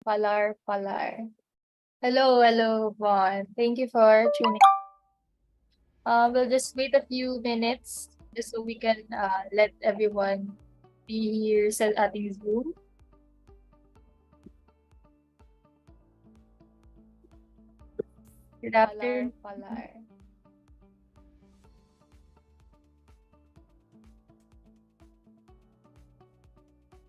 Palar. Hello, Vaughn. Thank you for tuning. We'll just wait a few minutes just so we can let everyone be here sa ating Zoom. Good afternoon.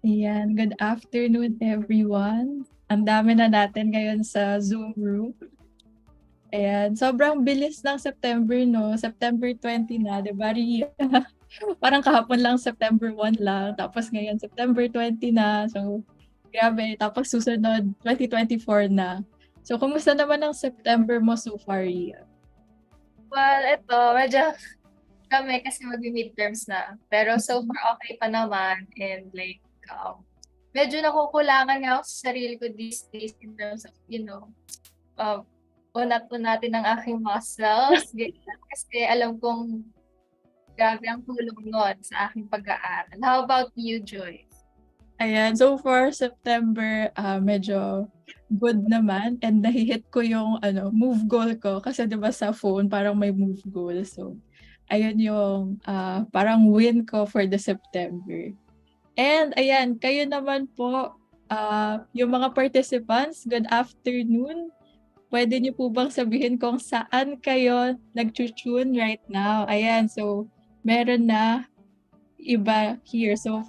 Ayan, good afternoon everyone. Ang dami na natin ngayon sa Zoom room. Ayan, sobrang bilis ng September, no? September 20 na, di ba, Ria? Parang kahapon lang September 1 lang, tapos ngayon September 20 na. So, grabe. Tapos susunod, 2024 na. So, kumusta naman ang September mo so far, Ria? Well, ito, medyo kami kasi mag-midterms na. Pero so far okay pa naman. And like, medyo nakukulangan nga ako sa sarili ko these days in terms of, unat-unatin ng aking muscles. Ganyan. Kasi alam kong grabe ang tulong nun sa aking pag-aaral. How about you, Joy? Ayan, so far September, medyo good naman and nahi-hit ko yung move goal ko kasi 'di ba sa phone parang may move goal. So ayun yung parang win ko for the September. And ayan, kayo naman po, yung mga participants, good afternoon. Pwede niyo po bang sabihin kung saan kayo nag-tune right now? Ayan, so meron na iba here. So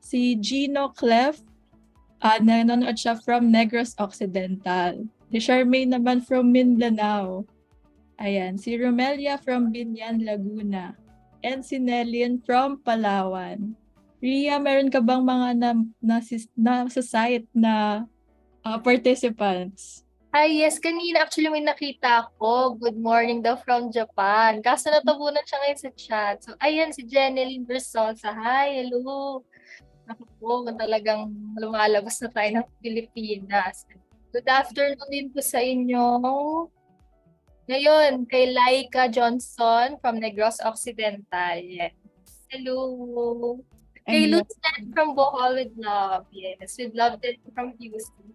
si Gino Clef, nanonood siya from Negros Occidental. Si Charmaine naman from Mindanao. Ayan, si Romelia from Binyan, Laguna. And si Nelian from Palawan. Ria, meron ka bang mga sa site na participants? Ay, yes. Kanina actually may nakita ako. Good morning daw from Japan. Kaso natabunan siya ngayon sa chat. So, ayan si Jeneline Bersosa. Hi, hello. Ako po, talagang lumalabas na tayo ng Pilipinas. Good afternoon din po sa inyo. Ngayon, kay Laika Johnson from Negros Occidental. Yes. Hello. Kay Ayan. Lucette from Bohol with Love. Yes, with Love din from Houston.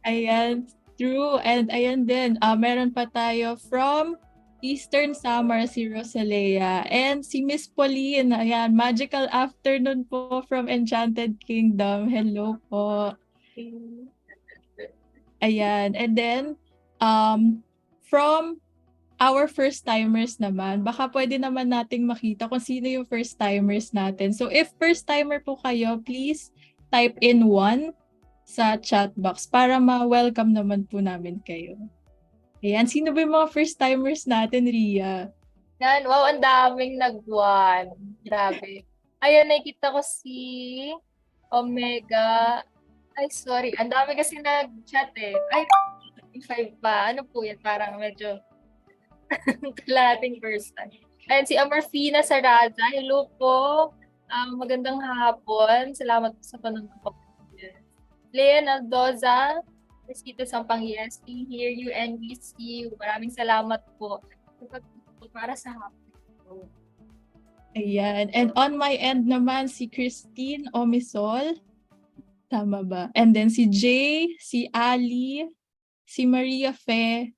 Ayan, true. And ayan din, meron pa tayo from Eastern Samar, si Rosalea. And si Miss Pauline, ayan, magical afternoon po from Enchanted Kingdom. Hello po. Ayan. And then, from our first-timers naman, baka pwede naman nating makita kung sino yung first-timers natin. So, if first-timer po kayo, please type in 1 sa chat box para ma-welcome naman po namin kayo. Ayan, sino ba yung mga first-timers natin, Ria? Yan, wow, ang daming nagbuwan. Grabe. Ayun, nakikita ko si Omega. Ay, sorry. Ang dami kasi nag-chat eh. Ay, 5 pa. Ano po yan? Parang medyo kalating person. Ayun, si Amarfina Saraza. Hello po. Magandang hapon. Salamat po sa panonood po. Leon Aldoza. Resito Sampang, yes, we hear you and we see you. Maraming salamat po. Para sa hapon. Ayan. And on my end naman, si Christine Omisol. Tama ba? And then si Jay, si Ali, si Maria Fe,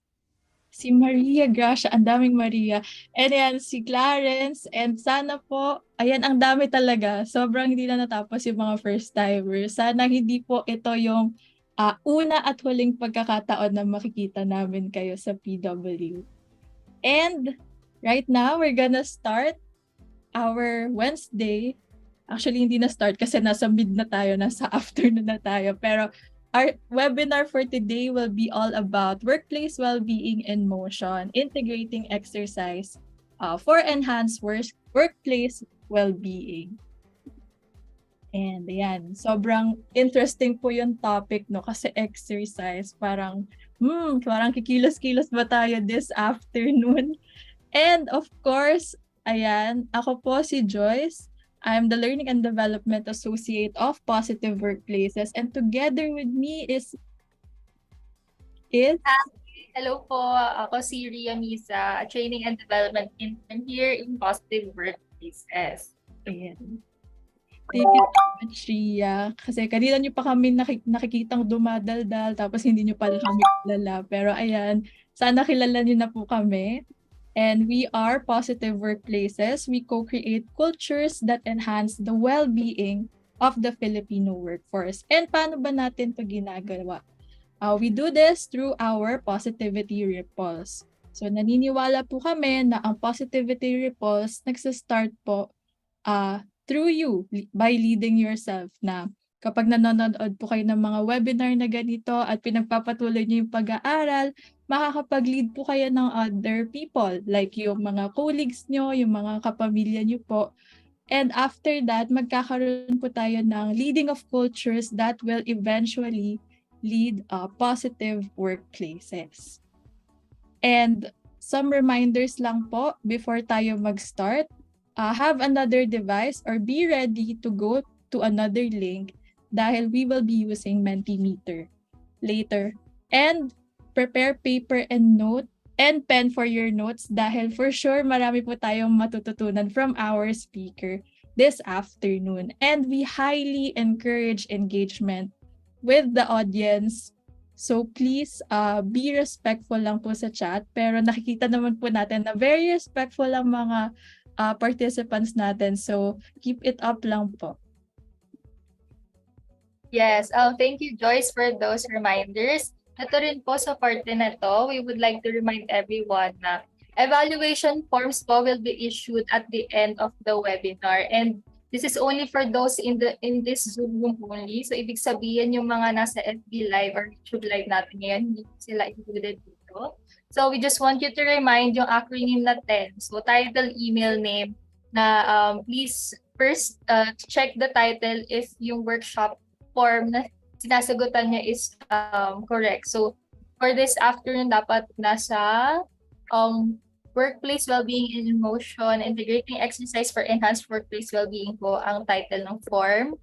si Maria Gracia, ang daming Maria. And yan, si Clarence. And sana po, ayan, ang dami talaga. Sobrang hindi na natapos yung mga first-timers. Sana hindi po ito yung una at huling pagkakataon na makikita namin kayo sa PW. And right now, we're gonna start our Wednesday. Actually, hindi na start kasi nasa mid na tayo, nasa afternoon na tayo. Pero our webinar for today will be all about workplace well-being in motion, integrating exercise for enhanced workplace well-being. And ayan, sobrang interesting po yung topic, no? Kasi exercise, parang kikilos-kilos ba tayo this afternoon? And of course, ayan, ako po si Joyce. I'm the Learning and Development Associate of Positive Workplaces. And together with me is... Hello po, ako si Ria Misa, Training and Development Intern here in Positive Workplaces. Ayan. Thank you so much, Ria. Kasi kanina niyo pa kami nakikitang dumadaldal tapos hindi niyo pala kami kilala. Pero ayan, sana kilala niyo na po kami. And we are Positive Workplaces. We co-create cultures that enhance the well-being of the Filipino workforce. And paano ba natin to ginagawa? We do this through our Positivity Ripples. So naniniwala po kami na ang Positivity Ripples nagsistart po through you, by leading yourself, na kapag nanonood po kayo ng mga webinar na ganito at pinagpapatuloy niyo yung pag-aaral, makakapag-lead po kayo ng other people, like yung mga colleagues nyo, yung mga kapamilya nyo po. And after that, magkakaroon po tayo ng leading of cultures that will eventually lead positive workplaces. And some reminders lang po before tayo mag-start. Have another device or be ready to go to another link dahil we will be using Mentimeter later. And prepare paper and note and pen for your notes dahil for sure marami po tayong matututunan from our speaker this afternoon. And we highly encourage engagement with the audience. So please be respectful lang po sa chat, pero nakikita naman po natin na very respectful ang mga participants natin. So, keep it up lang po. Yes, thank you, Joyce, for those reminders. Ito rin po sa parte na to, we would like to remind everyone na evaluation forms po will be issued at the end of the webinar. And this is only for those in this Zoom room only. So, ibig sabihin yung mga nasa FB Live or YouTube Live natin ngayon, hindi sila included dito. So we just want you to remind yung acronym na 10. So title, email, name na please first check the title if yung workshop form na sinasagutan niya is correct. So for this afternoon, dapat nasa workplace well-being in motion, integrating exercise for enhanced workplace well-being po ang title ng form.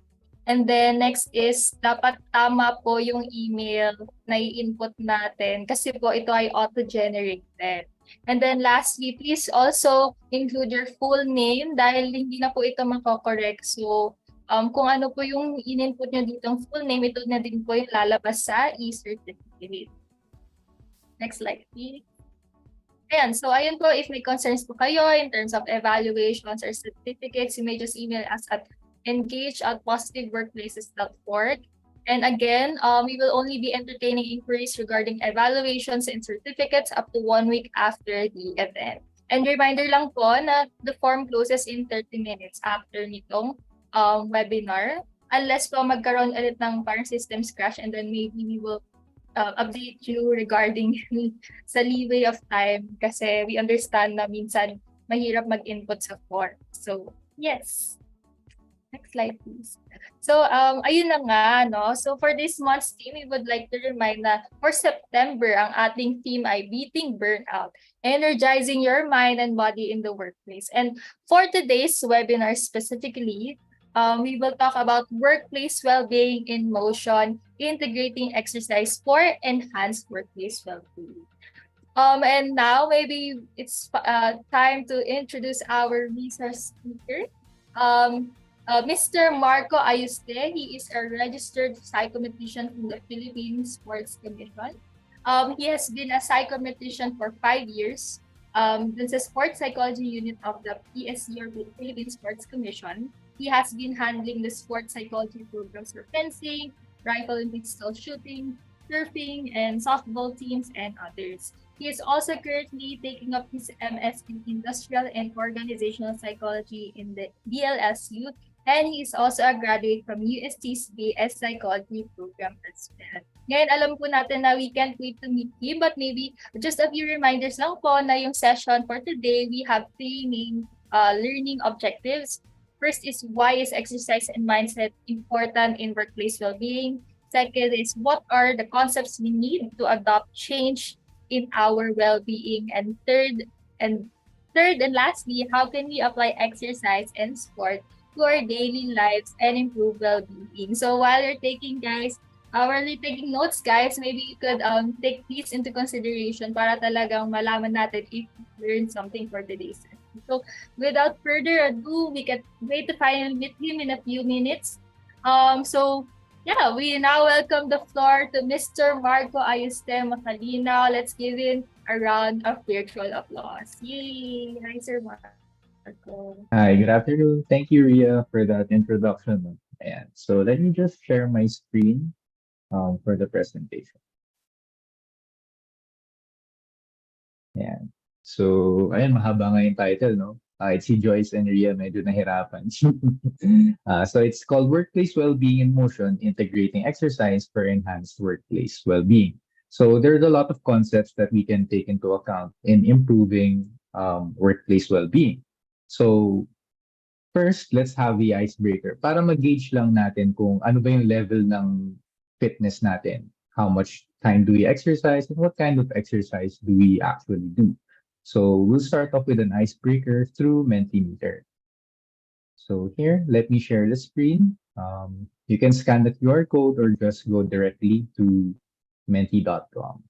And then next is dapat tama po yung email na i-input natin kasi po ito ay auto-generated. And then lastly, please also include your full name dahil hindi na po ito mako-correct. So kung ano po yung in-input nyo dito ang full name, ito na din po yung lalabas sa e-certificate. Next slide, please. Ayan, so ayun po, if may concerns po kayo in terms of evaluations or certificates, you may just email us at engage@positiveworkplaces.org. And again, we will only be entertaining inquiries regarding evaluations and certificates up to 1 week after the event. And reminder lang po na the form closes in 30 minutes after nitong webinar. Unless po magkaroon ulit ng parang systems crash, and then maybe we will update you regarding sa leeway of time kasi we understand na minsan mahirap mag-input sa form. So, yes. Next slide, please. So, ayun na nga, no? So, for this month's theme, we would like to remind na for September, ang ating theme ay Beating Burnout, Energizing Your Mind and Body in the Workplace. And for today's webinar specifically, we will talk about workplace well-being in motion, integrating exercise for enhanced workplace well-being. And now, maybe it's time to introduce our resource speaker. Mr. Marco Ayuste, he is a registered psychometrician from the Philippine Sports Commission. He has been a psychometrician for 5 years. This is Sports Psychology Unit of the PSC or Philippine Sports Commission. He has been handling the sports psychology programs for fencing, rifle and pistol shooting, surfing, and softball teams, and others. He is also currently taking up his MS in Industrial and Organizational Psychology in the DLSU, and he is also a graduate from UST's BS Psychology program as well. Ngayon, alam po natin na we can't wait to meet him, but maybe just a few reminders lang po na yung session for today, we have 3 main learning objectives. First is, why is exercise and mindset important in workplace well-being? Second is, what are the concepts we need to adopt change in our well-being? And third and lastly, how can we apply exercise and sport to our daily lives and improve well-being? So while you're taking notes, guys, maybe you could take these into consideration para talagang malaman natin if we learned something for today's session. So without further ado, we can wait to finally meet him in a few minutes. So yeah, we now welcome the floor to Mr. Marco Ayustemo Salina. Let's give him a round of virtual applause. Yay! Hi, Sir Marco. Hi, good afternoon. Thank you, Ria, for that introduction. And so let me just share my screen for the presentation. Ayan. So, ayun, mahaba nga yung title, no? It's si Joyce and Ria, medyo nahirapan. So it's called Workplace Wellbeing in Motion, Integrating Exercise for Enhanced Workplace Wellbeing. So there's a lot of concepts that we can take into account in improving workplace well-being. So first, let's have the icebreaker para mag-gauge lang natin kung ano ba yung level ng fitness natin. How much time do we exercise and what kind of exercise do we actually do? So we'll start off with an icebreaker through Mentimeter. So here, let me share the screen. You can scan the QR code or just go directly to menti.com.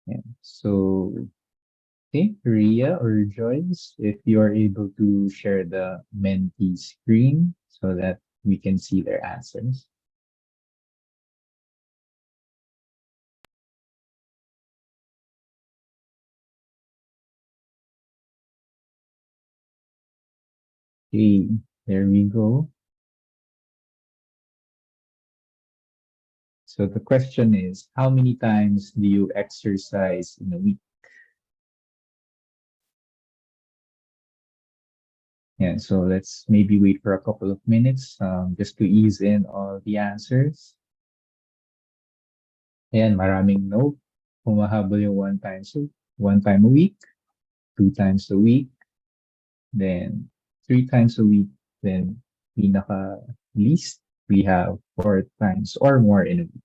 Yeah. So okay, Ria or Joyce, if you are able to share the Menti screen so that we can see their answers. Okay, there we go. So the question is, how many times do you exercise in a week? Yeah, so let's maybe wait for a couple of minutes just to ease in all the answers. Ayan, maraming no. Humahabol yung one time a week, 2 times a week, then 3 times a week, then pinaka least, we have 4 times or more in a week.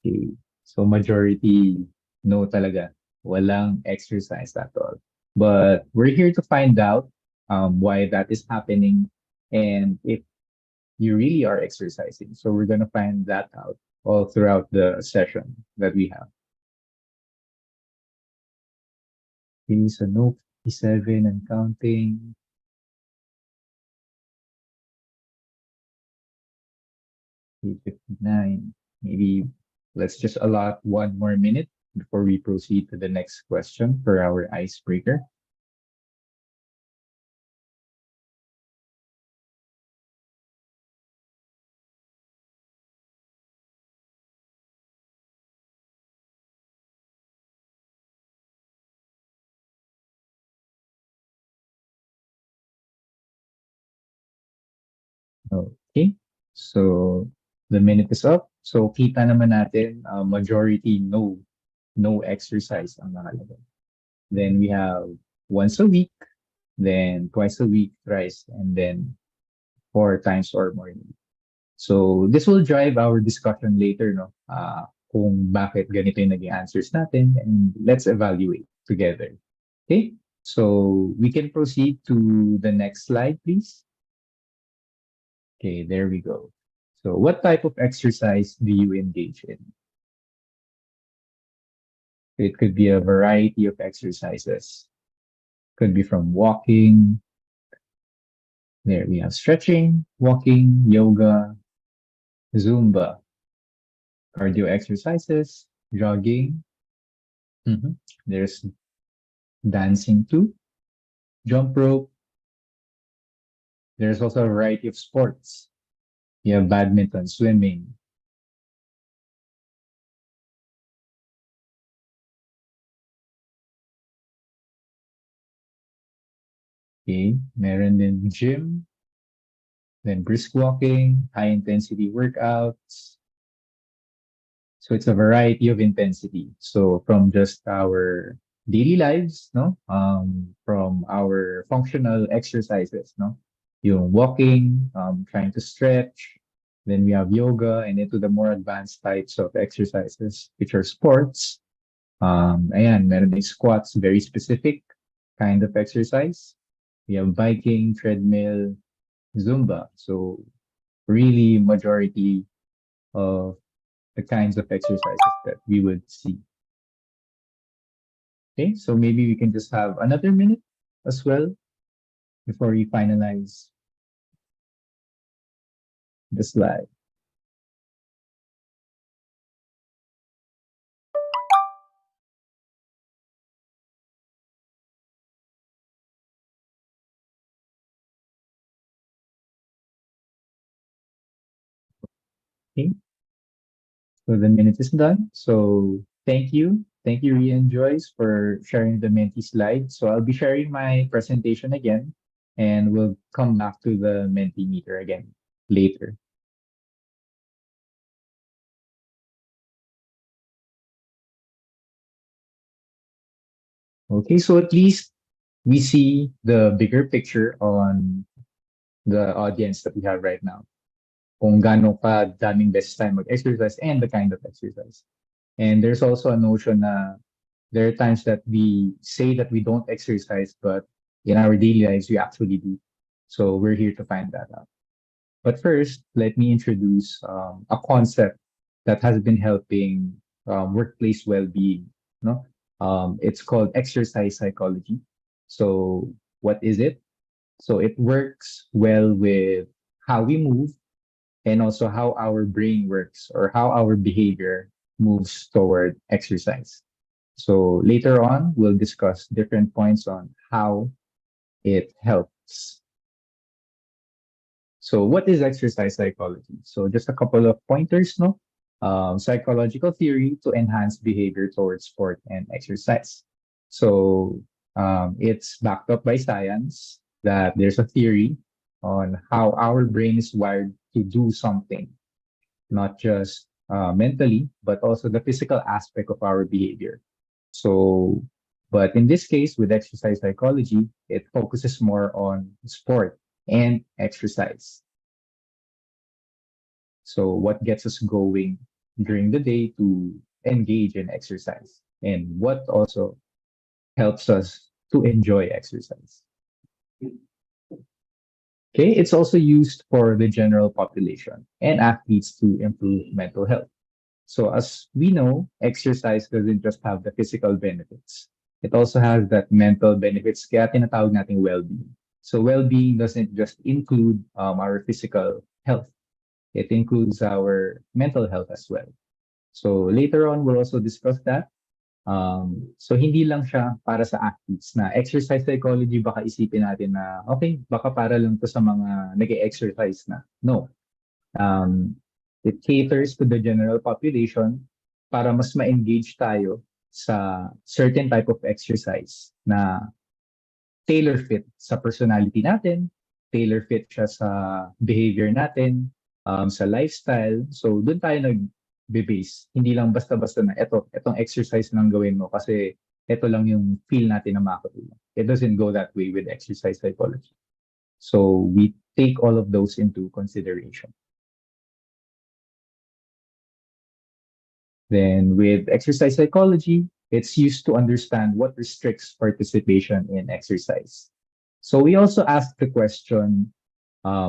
Okay. So majority, no talaga. Walang exercise at all. But we're here to find out why that is happening and if you really are exercising. So we're going to find that out all throughout the session that we have. Okay, so no 57 and counting. 59. Maybe let's just allot 1 more minute before we proceed to the next question for our icebreaker. Okay, so the minute is up. So kita naman natin, majority no exercise ang nakalagay. Then we have once a week, then twice a week, thrice, and then 4 times or more. So this will drive our discussion later, no? Kung bakit ganito yung naging answers natin, and let's evaluate together. Okay, so we can proceed to the next slide, please. Okay, there we go. So what type of exercise do you engage in? It could be a variety of exercises. Could be from walking. There we have stretching, walking, yoga, Zumba, cardio exercises, jogging. There's dancing too, jump rope. There's also a variety of sports. You have badminton, swimming. Okay, meron din gym, then brisk walking, high intensity workouts. So it's a variety of intensity. So from just our daily lives, no, from our functional exercises, no, yung walking, trying to stretch, Then we have yoga and into the more advanced types of exercises, which are sports. Ayan, meron din squats, very specific kind of exercise. We have biking, treadmill, Zumba. So really majority of the kinds of exercises that we would see. Okay, so maybe we can just have another minute as well before we finalize the slide. Okay, so the minute is done. So thank you. Thank you, Ria and Joyce, for sharing the Menti slide. So I'll be sharing my presentation again, and we'll come back to the Mentimeter again later. Okay, so at least we see the bigger picture on the audience that we have right now. Kung gaano ka daming best time mag-exercise and the kind of exercise. And there's also a notion na there are times that we say that we don't exercise, but in our daily lives, we actually do. So we're here to find that out. But first, let me introduce a concept that has been helping workplace well-being. No, it's called exercise psychology. So what is it? So it works well with how we move and also how our brain works or how our behavior moves toward exercise. So later on, we'll discuss different points on how it helps. So what is exercise psychology? So just a couple of pointers, no? Psychological theory to enhance behavior towards sport and exercise. So it's backed up by science that there's a theory on how our brain is wired to do something, not just mentally, but also the physical aspect of our behavior. So, but in this case, with exercise psychology, it focuses more on sport and exercise. So, what gets us going during the day to engage in exercise, and what also helps us to enjoy exercise. Okay, it's also used for the general population and athletes to improve mental health. So as we know, exercise doesn't just have the physical benefits. It also has that mental benefits, kaya tinatawag nating well-being. So well-being doesn't just include our physical health. It includes our mental health as well. So later on, we'll also discuss that. So hindi lang siya para sa athletes na exercise psychology, baka isipin natin na, okay, baka para lang to sa mga nag-exercise na. No. It caters to the general population para mas ma-engage tayo sa certain type of exercise na tailor fit sa personality natin, tailor fit siya sa behavior natin, sa lifestyle. So doon tayo nag-base. Hindi lang basta-basta na etong exercise lang gawin mo kasi ito lang yung feel natin na makakatulong. It doesn't go that way with exercise psychology. So we take all of those into consideration. Then with exercise psychology, it's used to understand what restricts participation in exercise. So we also ask the question,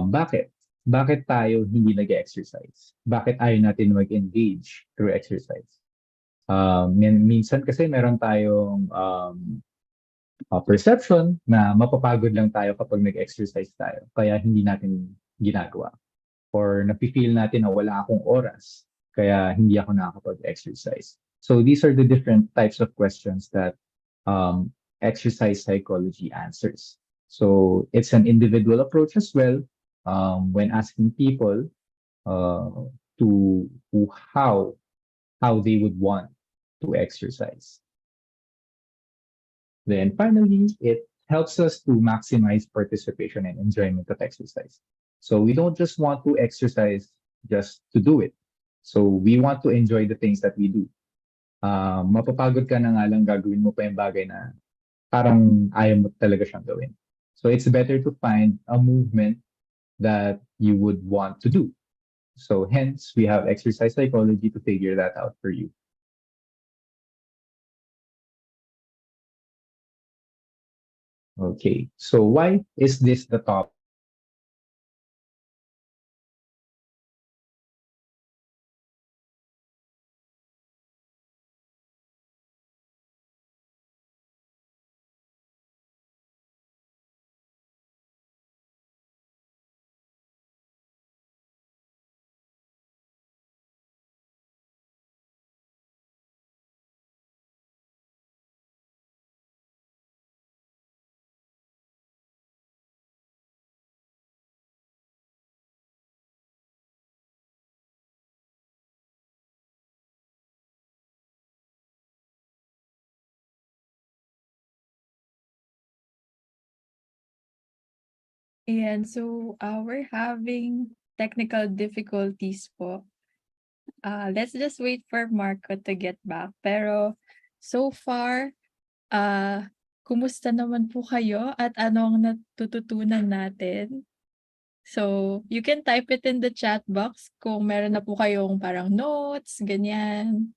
bakit? Bakit tayo hindi nag-exercise? Bakit ayaw natin mag-engage through exercise? Minsan kasi meron tayong perception na mapapagod lang tayo kapag nag-exercise tayo, kaya hindi natin ginagawa. Or napi-feel natin na wala akong oras, kaya hindi ako nakakapag-exercise. So these are the different types of questions that exercise psychology answers. So it's an individual approach as well when asking people to how they would want to exercise. Then finally, it helps us to maximize participation and enjoyment of exercise. So we don't just want to exercise just to do it. So we want to enjoy the things that we do. Mapapagod ka na nga lang gagawin mo pa yung bagay na parang ayaw mo talaga siyang gawin. So it's better to find a movement that you would want to do. So hence, we have exercise psychology to figure that out for you. Okay, so why is this the top? And so we're having technical difficulties po. Let's just wait for Marco to get back. Pero so far, kumusta naman po kayo at ano ang natututunan natin? So, you can type it in the chat box kung meron na po kayong parang notes, ganyan.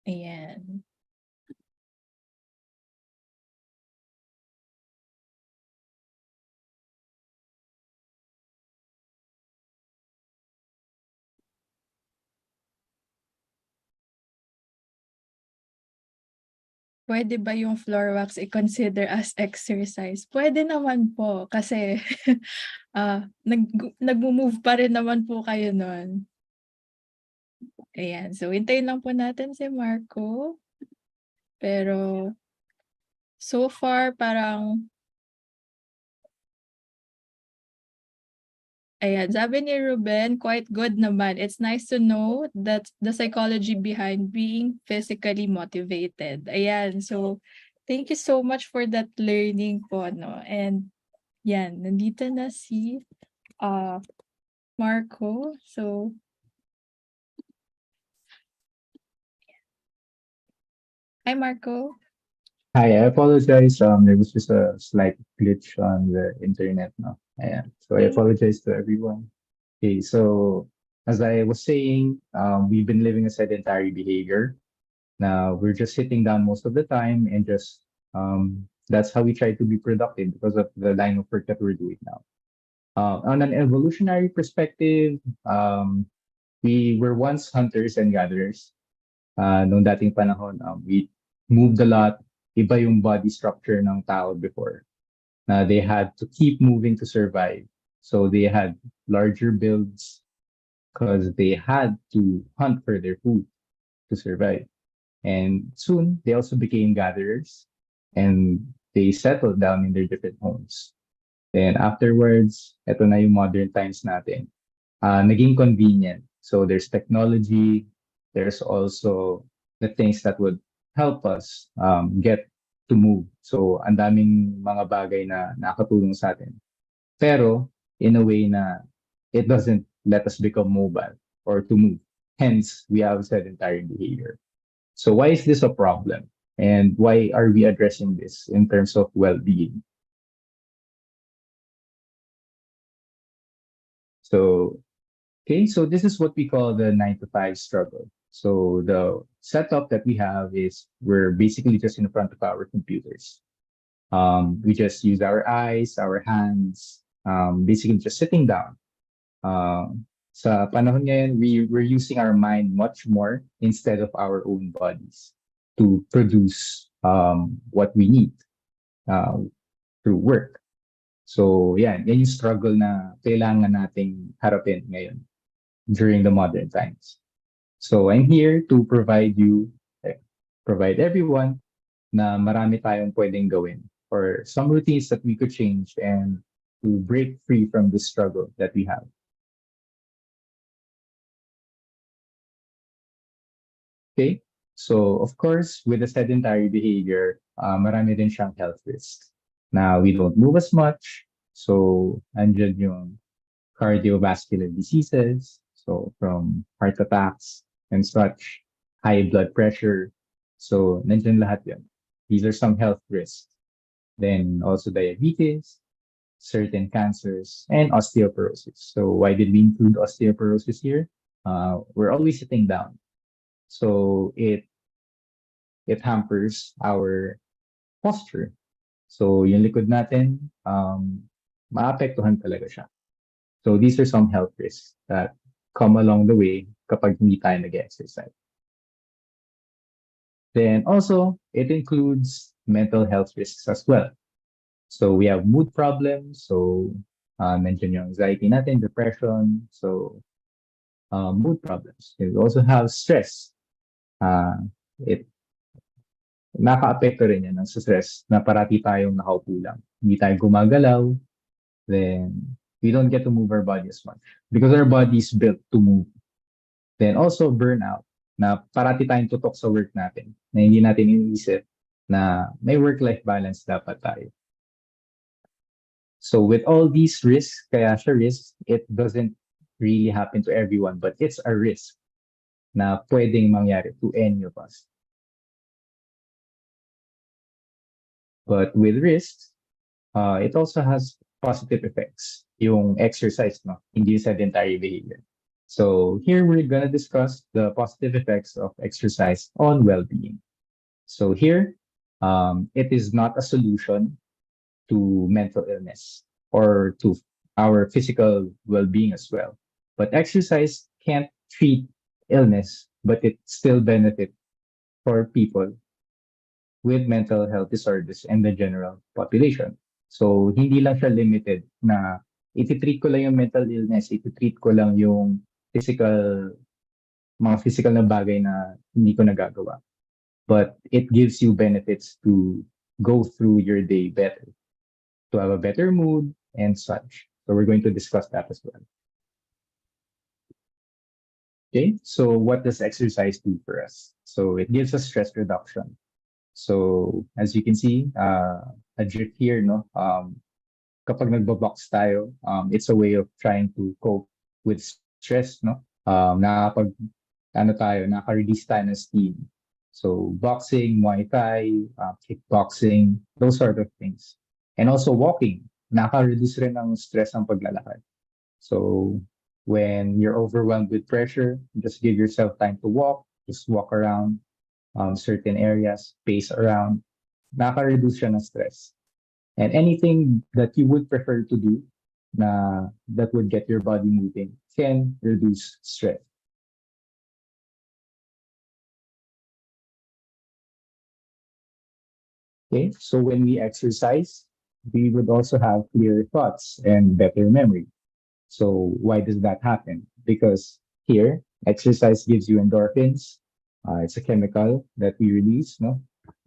Ayan. Puwede ba yung floor wax i-consider as exercise? Puwede naman po kasi nagmo-move pa rin naman po kayo nun. Ayan, so hintayin lang po natin si Marco. Pero so far parang ayan, sabi ni Ruben, quite good naman. It's nice to know that the psychology behind being physically motivated. Ayan, so thank you so much for that learning po, no? And yan, nandito na si Marco. So, hi Marco. Hi, I apologize. There was just a slight glitch on the internet now. So I Okay. apologize to everyone. Okay, so as I was saying, we've been living a sedentary behavior. Now we're just sitting down most of the time and just that's how we try to be productive because of the line of work that we're doing now. On an evolutionary perspective, we were once hunters and gatherers. Nung dating panahon, we moved a lot. Iba yung body structure ng tao before. They had to keep moving to survive. So they had larger builds because they had to hunt for their food to survive. And soon, they also became gatherers and they settled down in their different homes. Then afterwards, eto na yung modern times natin. Naging convenient. So there's technology, there's also the things that would help us get to move. So ang daming mga bagay na nakatulong sa atin. Pero in a way na it doesn't let us become mobile or to move. Hence, we have sedentary behavior. So why is this a problem? And why are we addressing this in terms of well-being? So, okay, so this is what we call the 9 to 5 struggle. So the setup that we have is we're basically just in front of our computers. We just use our eyes, our hands, basically just sitting down. Sa panahon ngayon, we're using our mind much more instead of our own bodies to produce what we need through work. So yan yung struggle na kailangan nating harapin ngayon during the modern times. So I'm here to provide everyone na marami tayong pwedeng gawin or some routines that we could change and to break free from this struggle that we have. Okay, so of course, with the sedentary behavior, marami din siyang health risks. Now, we don't move as much, so andyan yung cardiovascular diseases, so from heart attacks and such, high blood pressure, so nandyan lahat yun. These are some health risks. Then also diabetes, certain cancers, and osteoporosis. So why did we include osteoporosis here? We're always sitting down. So it hampers our posture. So yung likod natin, maapektuhan talaga siya. So these are some health risks that come along the way kapag hindi tayo nag-exercise. Then also, it includes mental health risks as well. So we have mood problems. So mention yung anxiety natin, depression. So mood problems. We also have stress. It naka-apekto rin yan ng stress na parati tayong nakaupo lang. Hindi tayo gumagalaw. Then we don't get to move our body as much because our body is built to move. Then also burnout, na parati tayong tutok sa work natin, na hindi natin iniisip na may work-life balance dapat tayo. So with all these risks, kaya siya risk, it doesn't really happen to everyone, but it's a risk na pwedeng mangyari to any of us. But with risks, it also has positive effects. Yung exercise, no? Hindi sedentary behavior. So here we're gonna discuss the positive effects of exercise on well-being. So here, it is not a solution to mental illness or to our physical well-being as well. But exercise can't treat illness, but it still benefit for people with mental health disorders and the general population. So hindi lang siya limited na iti-treat ko lang yung mental illness, iti-treat ko lang yung mga physical na bagay na hindi ko nagagawa. But it gives you benefits to go through your day better, to have a better mood and such. So we're going to discuss that as well. Okay, so what does exercise do for us? So it gives us stress reduction. So as you can see, a GIF here, no? Kapag nagbo-box tayo, it's a way of trying to cope with stress, no? Nakaka-release tayo ng steam. So boxing, Muay Thai, kickboxing, those sort of things. And also walking, nakaka-reduce rin ng stress ang paglalakad. So when you're overwhelmed with pressure, just give yourself time to walk, just walk around certain areas, pace around, nakaka-reduce siya ng stress. And anything that you would prefer to do that would get your body moving can reduce stress. Okay, so when we exercise, we would also have clearer thoughts and better memory. So why does that happen? Because here, exercise gives you endorphins. It's a chemical that we release, no?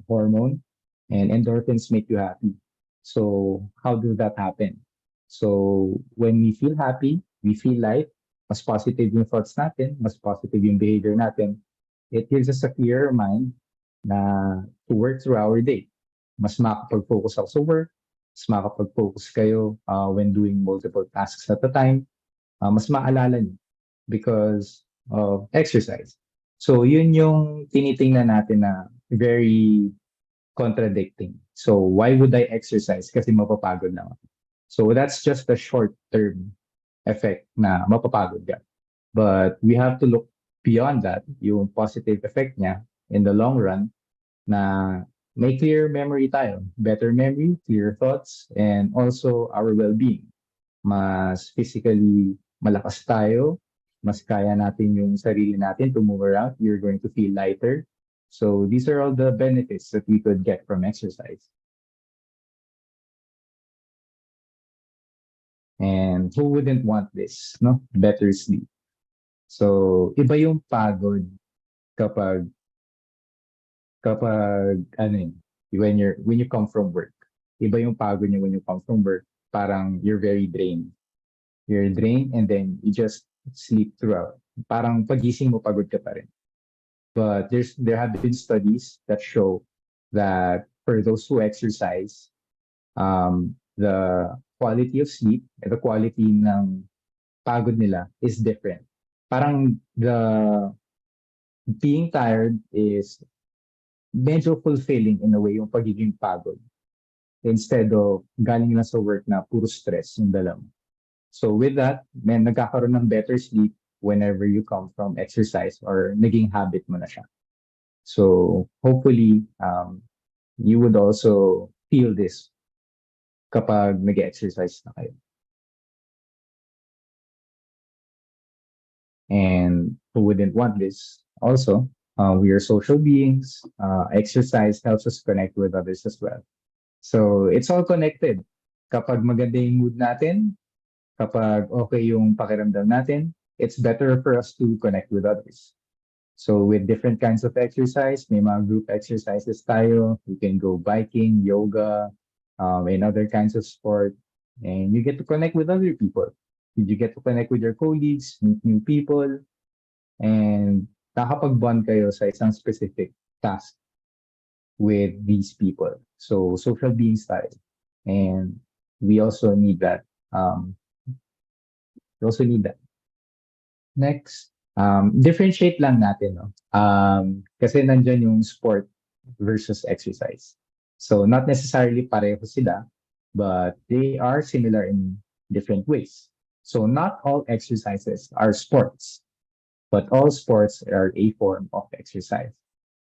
Hormone, and endorphins make you happy. So how does that happen? So when we feel happy, we feel light, mas positive yung thoughts natin, mas positive yung behavior natin. It gives us a clearer mind na to work through our day. Mas makapag-focus ako sa work, mas makapag-focus kayo when doing multiple tasks at a time. Mas maalala niyo because of exercise. So yun yung tinitingnan natin na very contradicting. So why would I exercise? Kasi mapapagod lang ako. So that's just a short-term effect na mapapagod ka. But we have to look beyond that, yung positive effect niya in the long run na may clear memory tayo. Better memory, clear thoughts, and also our well-being. Mas physically malakas tayo, mas kaya natin yung sarili natin to move around. You're going to feel lighter. So these are all the benefits that we could get from exercise. And who wouldn't want this, no? Better sleep. So iba yung pagod kapag when you come from work. Iba yung pagod niya when you come from work. Parang you're very drained. You're drained and then you just sleep throughout. Parang pagising mo pagod ka pa rin. But there have been studies that show that for those who exercise, the quality of sleep and the quality ng pagod nila is different. Parang the being tired is medyo fulfilling in a way yung pagiging pagod. instead of galing lang sa work na puro stress yung dala mo. So with that, may nagkakaroon ng better sleep whenever you come from exercise or naging habit mo na siya. So hopefully, you would also feel this kapag nag-exercise na kayo. And who wouldn't want this? Also, we are social beings. Exercise helps us connect with others as well. So it's all connected. Kapag maganda yung mood natin, kapag okay yung pakiramdam natin, it's better for us to connect with others. So with different kinds of exercise, may mga group exercises tayo. You can go biking, yoga, and other kinds of sport. And you get to connect with other people. You get to connect with your colleagues, meet new people, and nakapag-bond kayo sa isang specific task with these people. So social beings tayo. And we also need that. We also need that. Next, differentiate lang natin, no? Kasi nandyan yung sport versus exercise. So not necessarily pareho sila, but they are similar in different ways. So not all exercises are sports, but all sports are a form of exercise.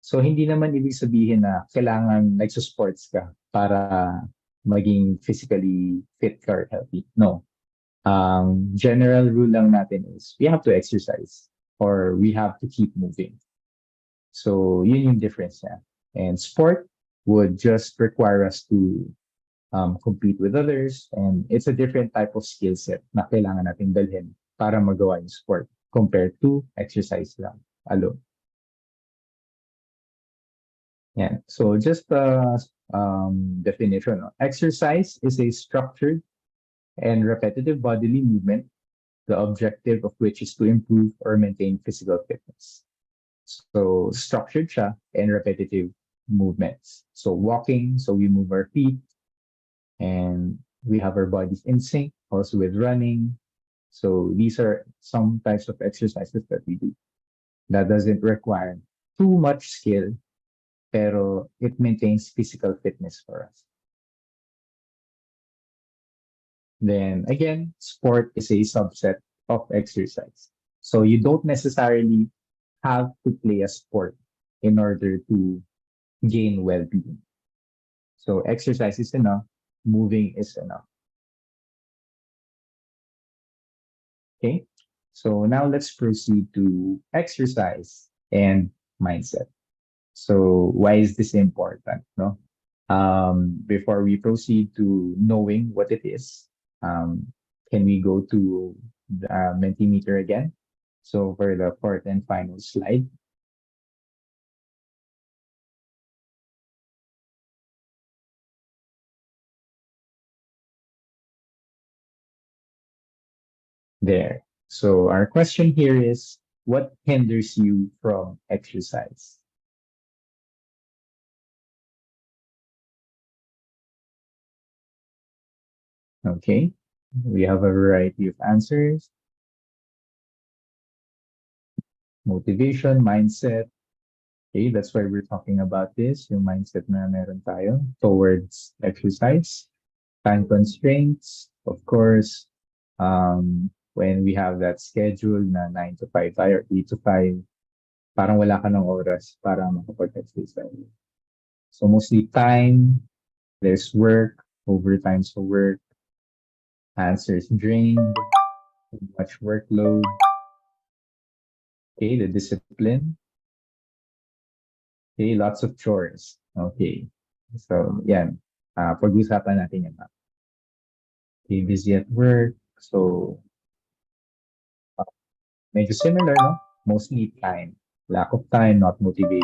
So hindi naman ibig sabihin na kailangan nagsusports ka para maging physically fit ka or healthy. No. General rule lang natin is we have to exercise or we have to keep moving. So yun yung difference niya. And sport would just require us to compete with others, and it's a different type of skill set na kailangan natin dalhin para magawa yung sport compared to exercise lang alone. Yeah. So just definition. Exercise is a structured and repetitive bodily movement, the objective of which is to improve or maintain physical fitness. So structured siya and repetitive movements. So walking, so we move our feet and we have our bodies in sync, also with running. So these are some types of exercises that we do. That doesn't require too much skill, pero it maintains physical fitness for us. Then again, sport is a subset of exercise. So you don't necessarily have to play a sport in order to gain well-being. So exercise is enough, moving is enough. Okay, so now let's proceed to exercise and mindset. So why is this important? No? Before we proceed to knowing what it is, can we go to the Mentimeter again? So for the fourth and final slide. There. So our question here is, what hinders you from exercise? Okay, we have a variety of answers. Motivation, mindset. Okay, that's why we're talking about this, yung mindset na meron tayo towards exercise. Time constraints, of course, when we have that schedule na 9 to 5 tayo, or 8 to 5, parang wala ka ng oras para makapag-exercise. So mostly time, there's work, overtime sa work, answers drained, too much workload. Okay, the discipline. Okay, lots of chores. Okay, so yan. Pag-usapan natin yan. Okay, busy at work. So, medyo similar, no? Mostly time. Lack of time, not motivated.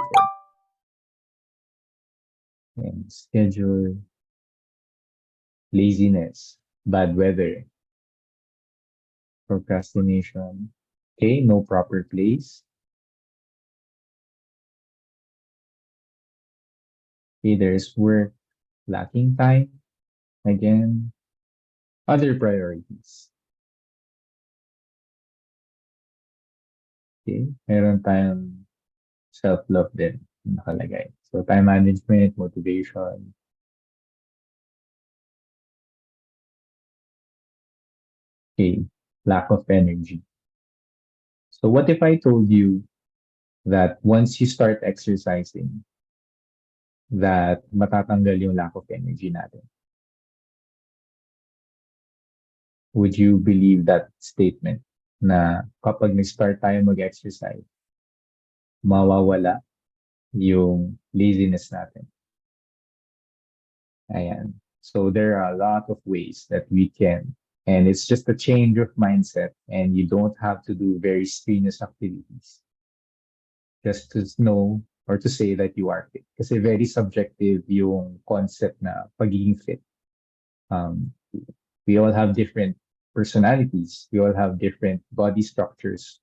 And schedule. Laziness. Bad weather. Procrastination. Okay, no proper place. Okay, there's work. Lacking time. Again, other priorities. Okay, meron tayong self-love din nakalagay. So time management, motivation, Okay, lack of energy. So what if I told you that once you start exercising, that matatanggal yung lack of energy natin? Would you believe that statement na kapag nag-start tayo mag-exercise, mawawala yung laziness natin? Ayan. So there are a lot of ways that we can, and it's just a change of mindset, and you don't have to do very strenuous activities just to know or to say that you are fit. Kasi very subjective yung concept na pagiging fit. Um, we all have different personalities. We all have different body structures.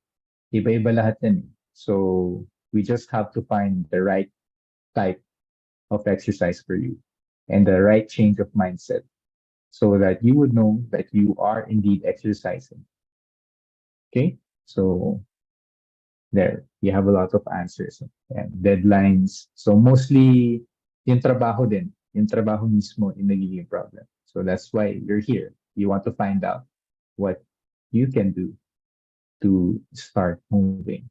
Iba-iba lahat yan. So we just have to find the right type of exercise for you and the right change of mindset so that you would know that you are indeed exercising. Okay? So there, you have a lot of answers and deadlines. So mostly yung trabaho din, yung trabaho mismo yung nagiging problem. So that's why you're here. You want to find out what you can do to start moving.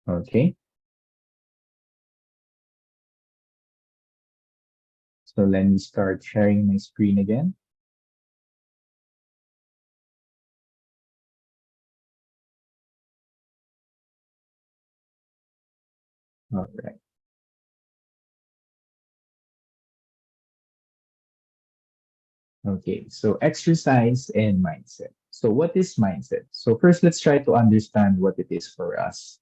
Okay? So let me start sharing my screen again. All right. Okay, so exercise and mindset. So what is mindset? So first, let's try to understand what it is for us.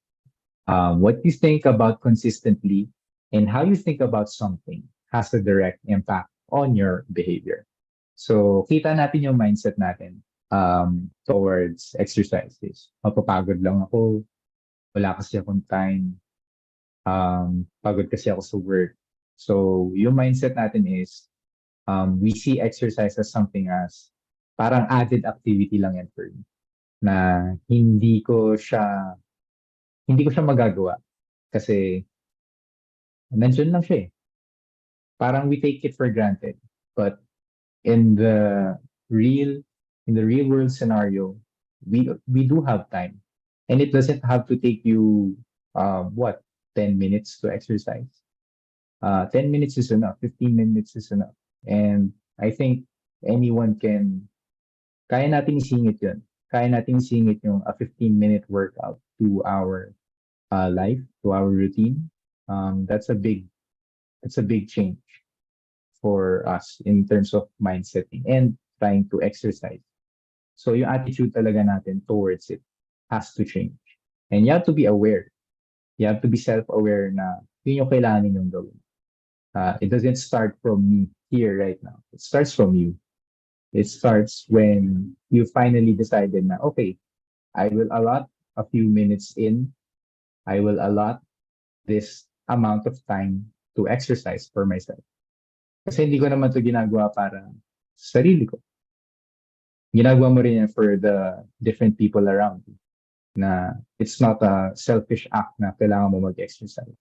What you think about consistently and how you think about something has a direct impact on your behavior. So kita natin yung mindset natin towards exercises. Mapapagod lang ako, wala kasi akong time, pagod kasi ako sa work. So yung mindset natin is we see exercise as something as parang added activity lang yan for me. Na hindi ko siya magagawa kasi nandyan lang siya eh. Parang we take it for granted. But in the real world scenario, we do have time. And it doesn't have to take you 10 minutes to exercise. 10 minutes is enough, 15 minutes is enough. And I think anyone kaya natin isingit yun. Kaya natin isingit yung a 15-minute workout to our life, to our routine. That's a big change for us in terms of mindset and trying to exercise. So yung attitude talaga natin towards it has to change. And you have to be aware. You have to be self-aware na yun yung kailangan ninyong gawin. It doesn't start from me here right now. It starts from you. It starts when you finally decided na, okay, I will allot a few minutes in. I will allot this amount of time to exercise for myself. Kasi hindi ko naman to ginagawa para sa sarili ko. Ginagawa mo rin yan for the different people around you. Na it's not a selfish act na kailangan mo mag-exercise.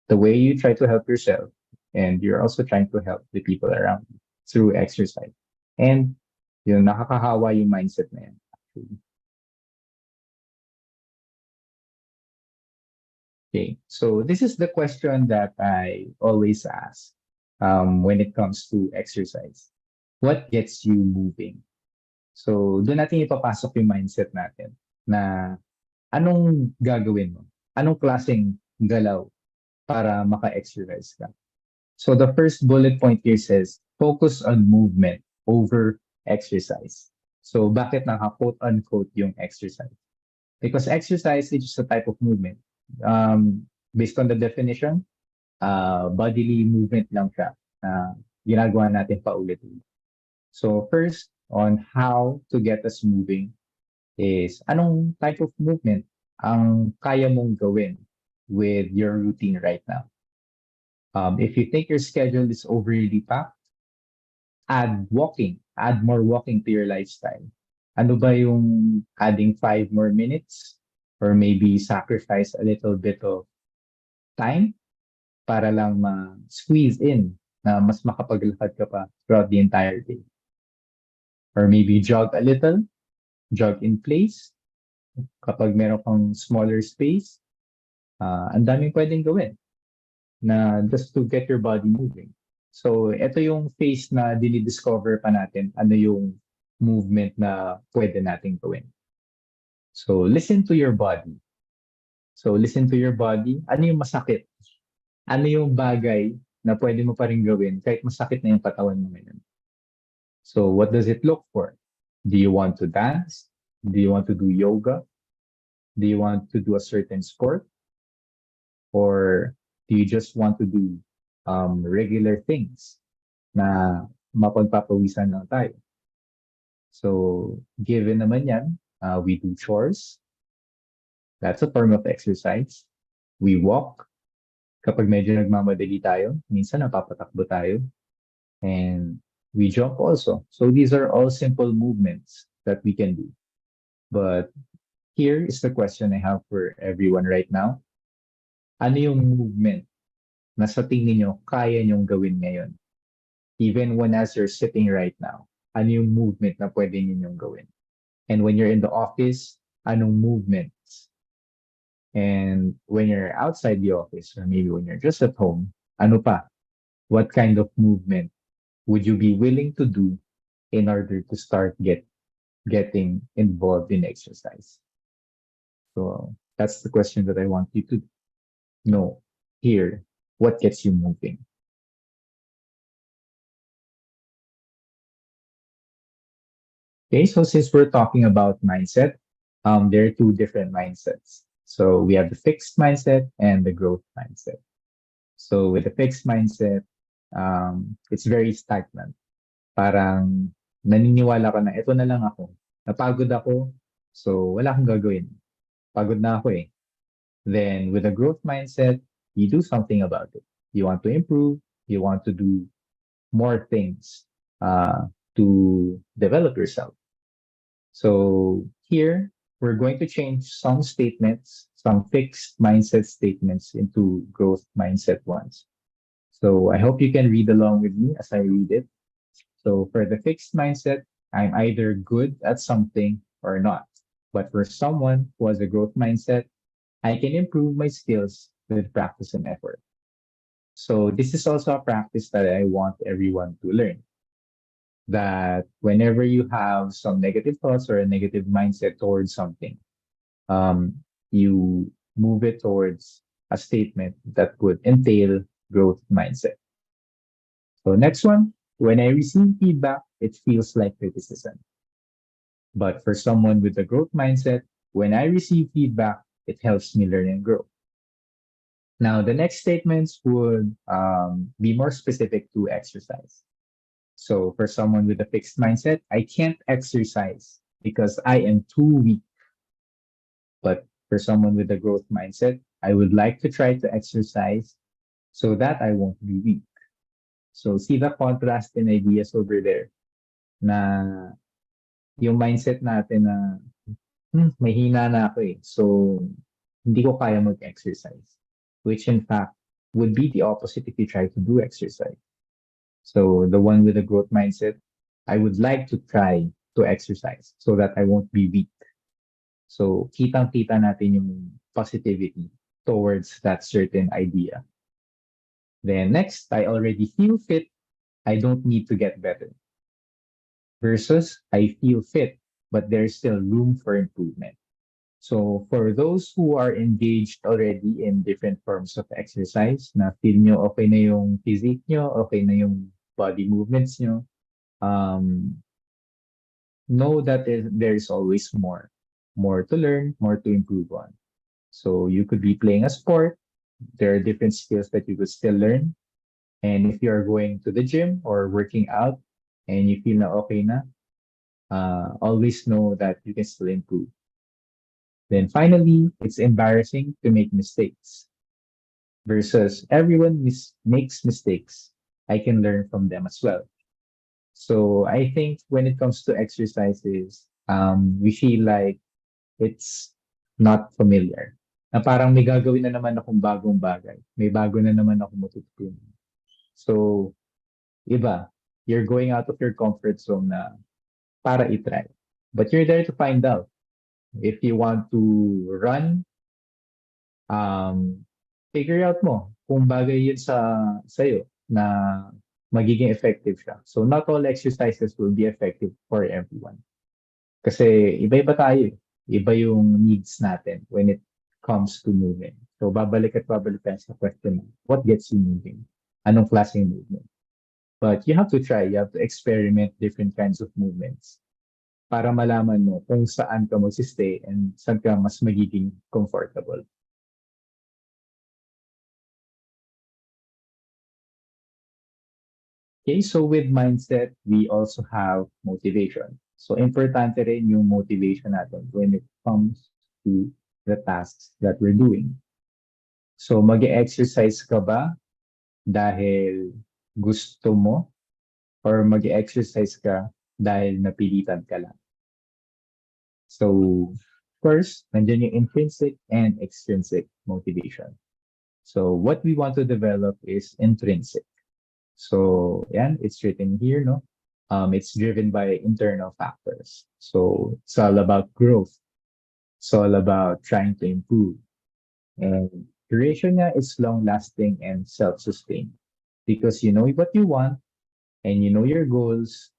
The way you try to help yourself and you're also trying to help the people around you through exercise. And yun, nakakahawa yung mindset na yan. Actually. Okay, so this is the question that I always ask when it comes to exercise. What gets you moving? So doon natin ipapasok yung mindset natin na anong gagawin mo? Anong klaseng galaw para maka-exercise ka? So the first bullet point here says, focus on movement over exercise. So bakit naka-quote-unquote yung exercise? Because exercise is just a type of movement. Based on the definition, bodily movement lang siya na ginagawa natin paulit-ulit. So first, on how to get us moving is anong type of movement ang kaya mong gawin with your routine right now. If you think your schedule is overly packed, add more walking to your lifestyle. Ano ba yung adding 5 more minutes? Or maybe sacrifice a little bit of time para lang ma-squeeze in na mas makapaglakad ka pa throughout the entire day. Or maybe jog a little, jog in place. Kapag meron kang smaller space, ang daming pwedeng gawin na just to get your body moving. So, ito yung phase na dinidiscover pa natin ano yung movement na pwede nating gawin. So, listen to your body. So, listen to your body. Ano yung masakit? Ano yung bagay na pwede mo pa rin gawin kahit masakit na yung katawan mo ngayon? So, what does it look for? Do you want to dance? Do you want to do yoga? Do you want to do a certain sport? Or do you just want to do regular things na mapagpapawisan lang tayo? So, given naman yan, we do chores. That's a form of exercise. We walk. Kapag medyo nagmamadali tayo, minsan napapatakbo tayo. And we jump also. So these are all simple movements that we can do. But here is the question I have for everyone right now. Ano yung movement na sa tingin nyo kaya nyong gawin ngayon? Even when as you're sitting right now, ano yung movement na pwede ninyong gawin? And when you're in the office, anong movements? And when you're outside the office, or maybe when you're just at home, ano pa? What kind of movement would you be willing to do in order to start getting involved in exercise? So that's the question that I want you to know here. What gets you moving? Okay, so since we're talking about mindset, there are two different mindsets. So we have the fixed mindset and the growth mindset. So with the fixed mindset, it's very stagnant. Parang naniniwala ka na, ito na lang ako. Napagod ako, so wala akong gagawin. Pagod na ako eh. Then with a growth mindset, you do something about it. You want to improve, you want to do more things to develop yourself. So here, we're going to change some statements, some fixed mindset statements into growth mindset ones. So I hope you can read along with me as I read it. So for the fixed mindset, I'm either good at something or not. But for someone who has a growth mindset, I can improve my skills with practice and effort. So this is also a practice that I want everyone to learn. That whenever you have some negative thoughts or a negative mindset towards something, you move it towards a statement that would entail growth mindset. So next one, when I receive feedback, it feels like criticism. But for someone with a growth mindset, when I receive feedback, it helps me learn and grow. Now, the next statements would be more specific to exercise. So for someone with a fixed mindset, I can't exercise because I am too weak. But for someone with a growth mindset, I would like to try to exercise so that I won't be weak. So see the contrast in ideas over there na yung mindset natin na mahina na ako eh. So hindi ko kaya mag-exercise, which in fact would be the opposite if you try to do exercise. So the one with a growth mindset, I would like to try to exercise so that I won't be weak. So kitang-kita natin yung positivity towards that certain idea. Then next, I already feel fit. I don't need to get better. Versus, I feel fit, but there's still room for improvement. So for those who are engaged already in different forms of exercise, na feel nyo okay na yung physique nyo, okay na yung body movements nyo, know that there is always more to learn, more to improve on. So you could be playing a sport. There are different skills that you could still learn. And if you are going to the gym or working out and you feel na okay na, always know that you can still improve. Then finally, it's embarrassing to make mistakes. Versus everyone makes mistakes. I can learn from them as well. So I think when it comes to exercises, we feel like it's not familiar. Na parang may gagawin na naman akong bagong bagay. May bago na naman ako matutunan. So, iba, you're going out of your comfort zone na para itry. But you're there to find out. If you want to run, figure out mo kung bagay yun sa'yo na magiging effective siya. So not all exercises will be effective for everyone. Kasi iba-iba tayo. Iba yung needs natin when it comes to moving. So babalik tayo sa question, what gets you moving? Anong klaseng movement? But you have to try, you have to experiment different kinds of movements para malaman mo kung saan ka magsistay and saan ka mas magiging comfortable. Okay, so with mindset, we also have motivation. So importante rin yung motivation natin when it comes to the tasks that we're doing. So mag-exercise ka ba dahil gusto mo or mag-exercise ka dahil napilitan ka lang? So first, nandiyan yung intrinsic and extrinsic motivation. So what we want to develop is intrinsic. So yan, it's written here, no? It's driven by internal factors. So it's all about growth. It's all about trying to improve. And duration niya is long-lasting and self-sustained. Because you know what you want and you know your goals,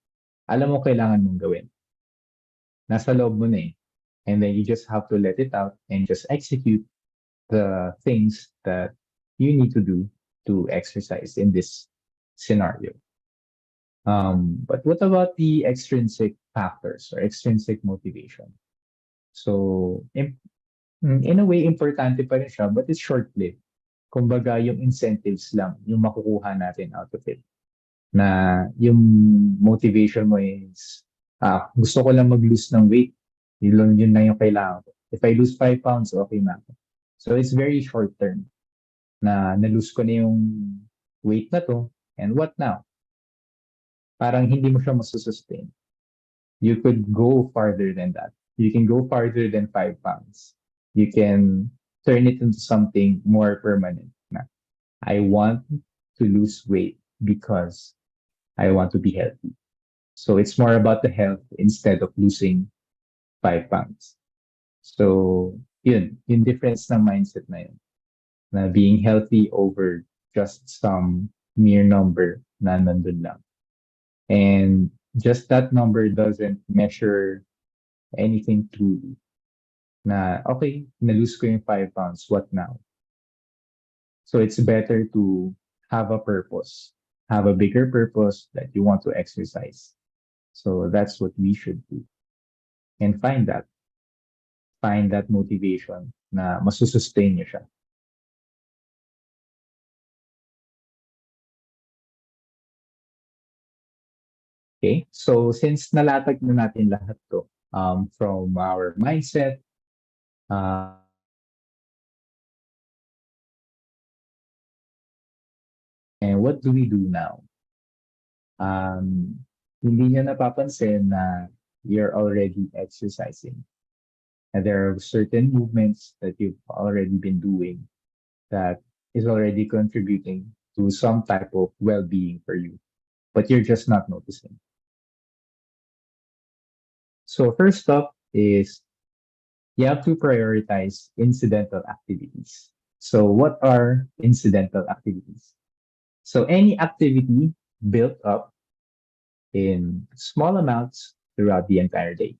alam mo kailangan mong gawin. Nasa loob mo na eh. And then you just have to let it out and just execute the things that you need to do to exercise in this scenario. But what about the extrinsic factors or extrinsic motivation? So, in a way, importante pa rin siya, but it's short-lived. Kumbaga, yung incentives lang, yung makukuha natin out of it. Na yung motivation mo is, gusto ko lang mag-lose ng weight. Yun na yung kailangan ko. If I lose 5 pounds, okay na ako. So, it's very short-term. Na na-lose ko na yung weight na to, and what now? Parang hindi mo siya masusustain. You could go farther than that. You can go farther than 5 pounds. You can turn it into something more permanent. Na, I want to lose weight because I want to be healthy. So it's more about the health instead of losing 5 pounds. So yun, yung difference ng mindset na yun. Na being healthy over just some mere number na nandun lang. And just that number doesn't measure anything truly. Na, okay, na-lose ko yung 5 pounds, what now? So it's better to have a purpose, have a bigger purpose that you want to exercise. So that's what we should do. And find that motivation na masusustain niyo siya. Okay, so since nalatag na natin lahat to, from our mindset, and what do we do now? Hindi niyo napapansin na you're already exercising. And there are certain movements that you've already been doing that is already contributing to some type of well-being for you, but you're just not noticing. So first up is you have to prioritize incidental activities. So what are incidental activities? So any activity built up in small amounts throughout the entire day.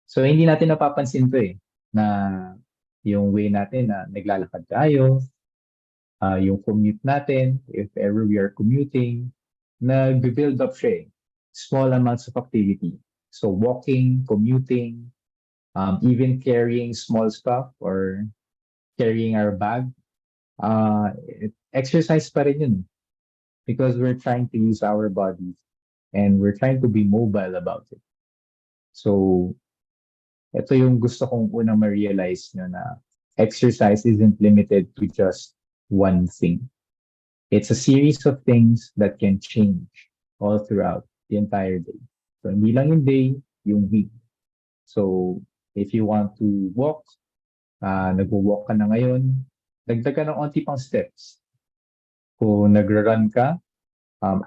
So hindi natin napapansin to na yung way natin na naglalakad tayo, yung commute natin, if ever we are commuting, nag-build up siya small amounts of activity. So walking, commuting, even carrying small stuff or carrying our bag, exercise pa rin yun. Because we're trying to use our bodies and we're trying to be mobile about it. So, ito yung gusto kong unang ma-realize nyo na exercise isn't limited to just one thing. It's a series of things that can change all throughout the entire day. So, hindi lang yung day, yung week. So, if you want to walk, nag-walk ka na ngayon, dagdag ka ng onti pang steps. Kung nagra-run ka,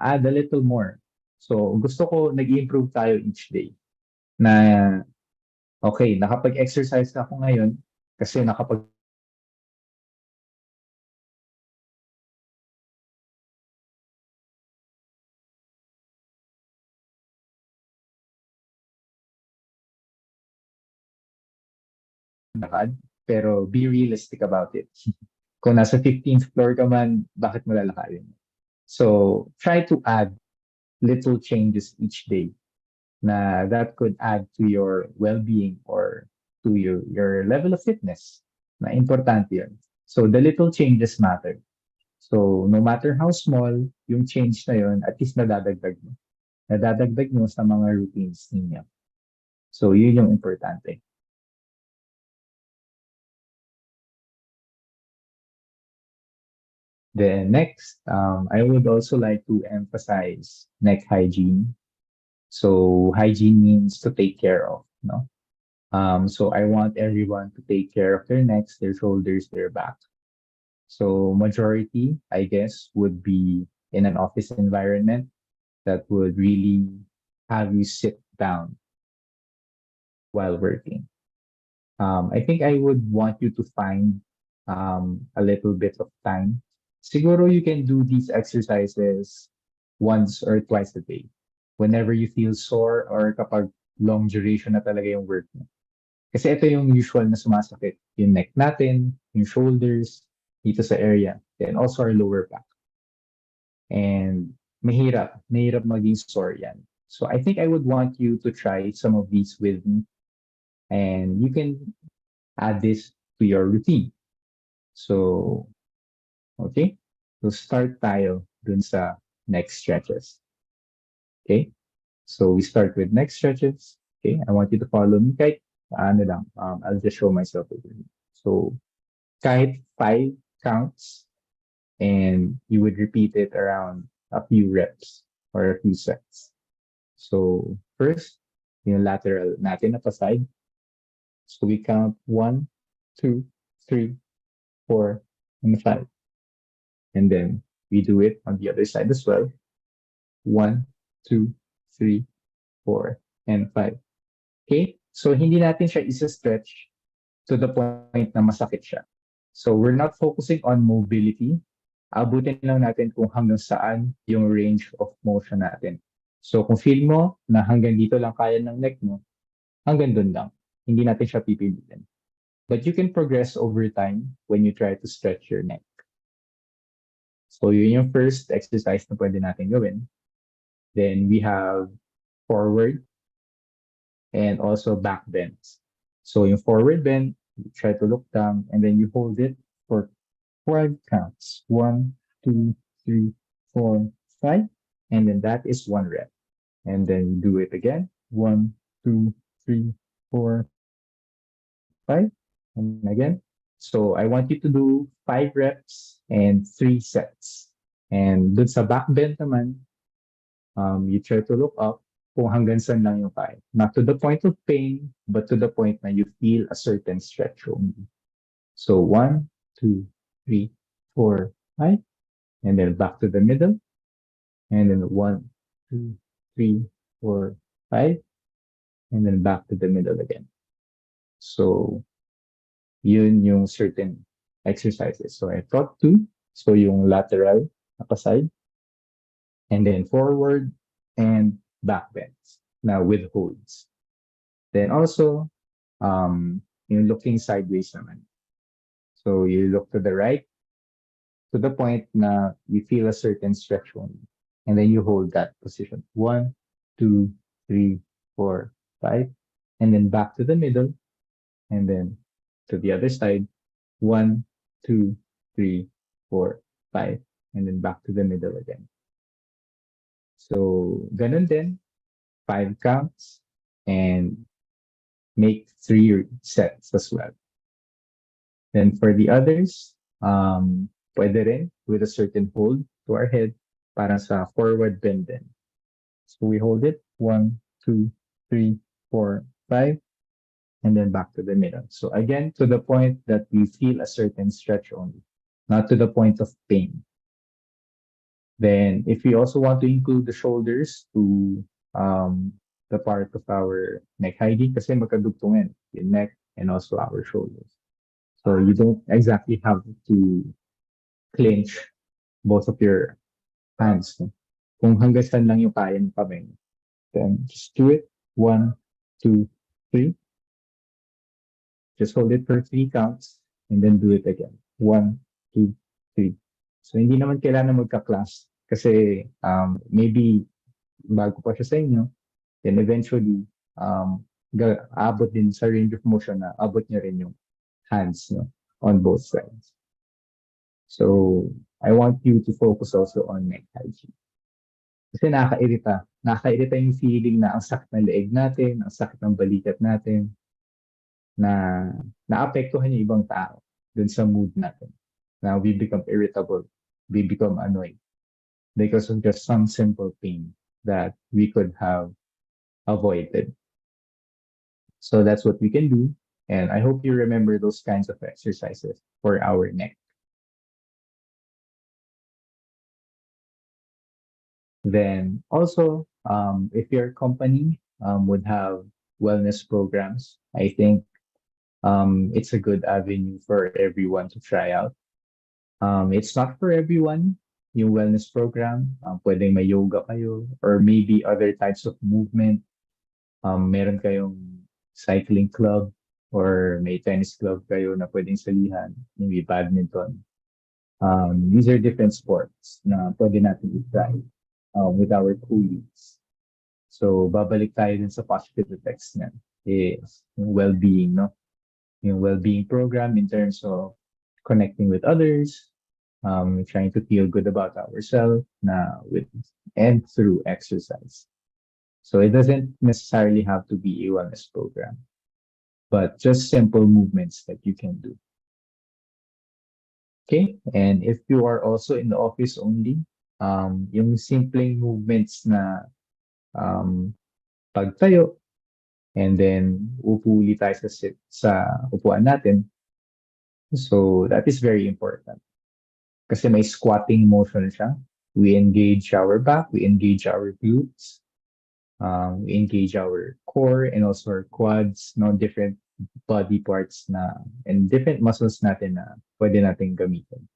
add a little more. So, gusto ko nag-improve tayo each day. na, okay, nakapag-exercise na ako ngayon kasi nakapag lakad, pero be realistic about it. Kung nasa 15th floor ka man, bakit mo lalakarin? So, try to add little changes each day na that could add to your well-being or to your level of fitness. Na importante yun. So, the little changes matter. So, no matter how small, yung change na yun, at least nadadagdag mo. Nadadagdag mo sa mga routines ninyo. So, yun yung importante. Then next, I would also like to emphasize neck hygiene. So hygiene means to take care of, no? So I want everyone to take care of their necks, their shoulders, their back. So majority, I guess, would be in an office environment that would really have you sit down while working. I think I would want you to find a little bit of time. Siguro you can do these exercises once or twice a day. Whenever you feel sore or kapag long duration na talaga yung work mo. Kasi ito yung usual na sumasakit. Yung neck natin, yung shoulders, dito sa area. Then also our lower back. And mahirap maging sore yan. So I think I would want you to try some of these with me. And you can add this to your routine. So, okay? So start tayo dun sa neck stretches. Okay? So we start with neck stretches. Okay? I want you to follow me kahit paano lang. I'll just show myself over here. So kahit 5 counts and you would repeat it around a few reps or a few sets. So first, yung lateral natin na pa side. So we count 1, 2, 3, 4, and 5. And then we do it on the other side as well. 1, 2, 3, 4, and 5. Okay? So hindi natin siya isa-stretch to the point na masakit siya. So we're not focusing on mobility. Abutin lang natin kung hanggang saan yung range of motion natin. So kung feel mo na hanggang dito lang kaya ng neck mo, hanggang dun lang. Hindi natin siya pipilitin. But you can progress over time when you try to stretch your neck. So yun yung first exercise na pwede natin gawin. Then we have forward and also back bends. So yung forward bend, you try to look down and then you hold it for 5 counts. 1, 2, 3, 4, 5. And then that is 1 rep. And then you do it again. 1, 2, 3, 4, 5. And again. So I want you to do 5 reps and 3 sets. And dun sa back bend naman, you try to look up kung hanggang saan lang yung kaya. Not to the point of pain, but to the point na you feel a certain stretch only. So 1, 2, 3, 4, 5. And then back to the middle. And then 1, 2, 3, 4, 5. And then back to the middle again. So yun yung certain exercises. So I taught 2. So yung lateral, side, and then forward and back bends. Now with holds. Then also, yung looking sideways naman. So you look to the right, to the point na you feel a certain stretch only. And then you hold that position. 1, 2, 3, 4, 5. And then back to the middle. And then to the other side. 1, 2, 3, 4, 5. And then back to the middle again. So ganun din. 5 counts and make 3 sets as well. Then for the others, pwede rin with a certain hold to our head para sa forward bend din. So we hold it 1, 2, 3, 4, 5, and then back to the middle. So again, to the point that we feel a certain stretch only, not to the point of pain. Then if we also want to include the shoulders to the part of our neck hygiene kasi magkadugtungan yung neck and also our shoulders. So you don't exactly have to clench both of your hands. No? Kung hanggang saan lang yung kaya ng kamay mo, then just do it. 1, 2, 3. Just hold it for 3 counts and then do it again. 1, 2, 3. So hindi naman kailangan magka-class kasi maybe bago pa siya sa inyo, then eventually abot din sa range of motion na abot niya rin yung hands no, on both sides. So I want you to focus also on neck hygiene. Kasi nakakairita. Nakakairita yung feeling na ang sakit ng leeg natin, ang sakit ng balikat natin, na naapektuhan yung ibang tao dun sa mood natin. Now we become irritable, we become annoyed because of just some simple pain that we could have avoided. So that's what we can do. And I hope you remember those kinds of exercises for our neck. Then also, if your company would have wellness programs, I think it's a good avenue for everyone to try out. It's not for everyone, yung wellness program. Pwedeng may yoga kayo or maybe other types of movement. Meron kayong cycling club or may tennis club kayo na pwedeng salihan, maybe badminton. These are different sports na pwede natin i-try with our colleagues. So, babalik tayo din sa positive effects niyan is yung well-being, no? Yung well-being program in terms of connecting with others, trying to feel good about ourselves with and through exercise. So it doesn't necessarily have to be a wellness program, but just simple movements that you can do. Okay, and if you are also in the office only, yung simpleng movements na pagtayo, and then upo ulit tayo sa upuan natin. So that is very important. Kasi may squatting motion siya. We engage our back, we engage our glutes, we engage our core and also our quads, no, different body parts and different muscles natin na pwede natin gamitin.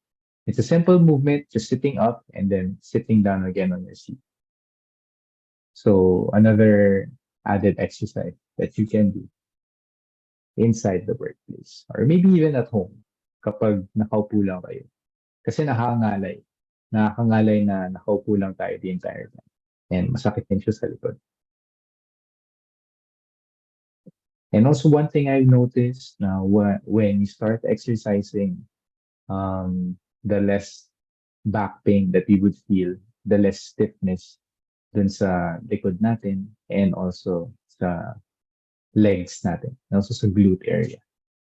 It's a simple movement, just sitting up and then sitting down again on your seat. So another added exercise that you can do inside the workplace or maybe even at home kapag nakaupo lang kayo. Kasi nakakangalay na nakaupo lang tayo the entire time. And masakit din siya sa likod. And also one thing I've noticed now when you start exercising, the less back pain that we would feel, the less stiffness dun sa likod natin and also sa legs natin, and also sa glute area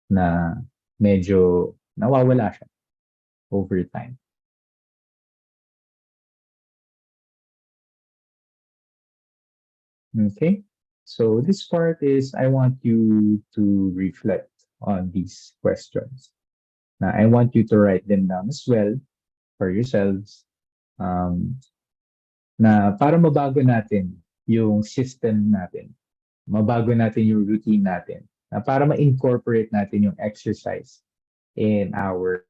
na medyo nawawala siya over time. Okay, so this part is I want you to reflect on these questions. Now, I want you to write them down as well for yourselves na para mabago natin yung system natin, mabago natin yung routine natin, na para ma-incorporate natin yung exercise in our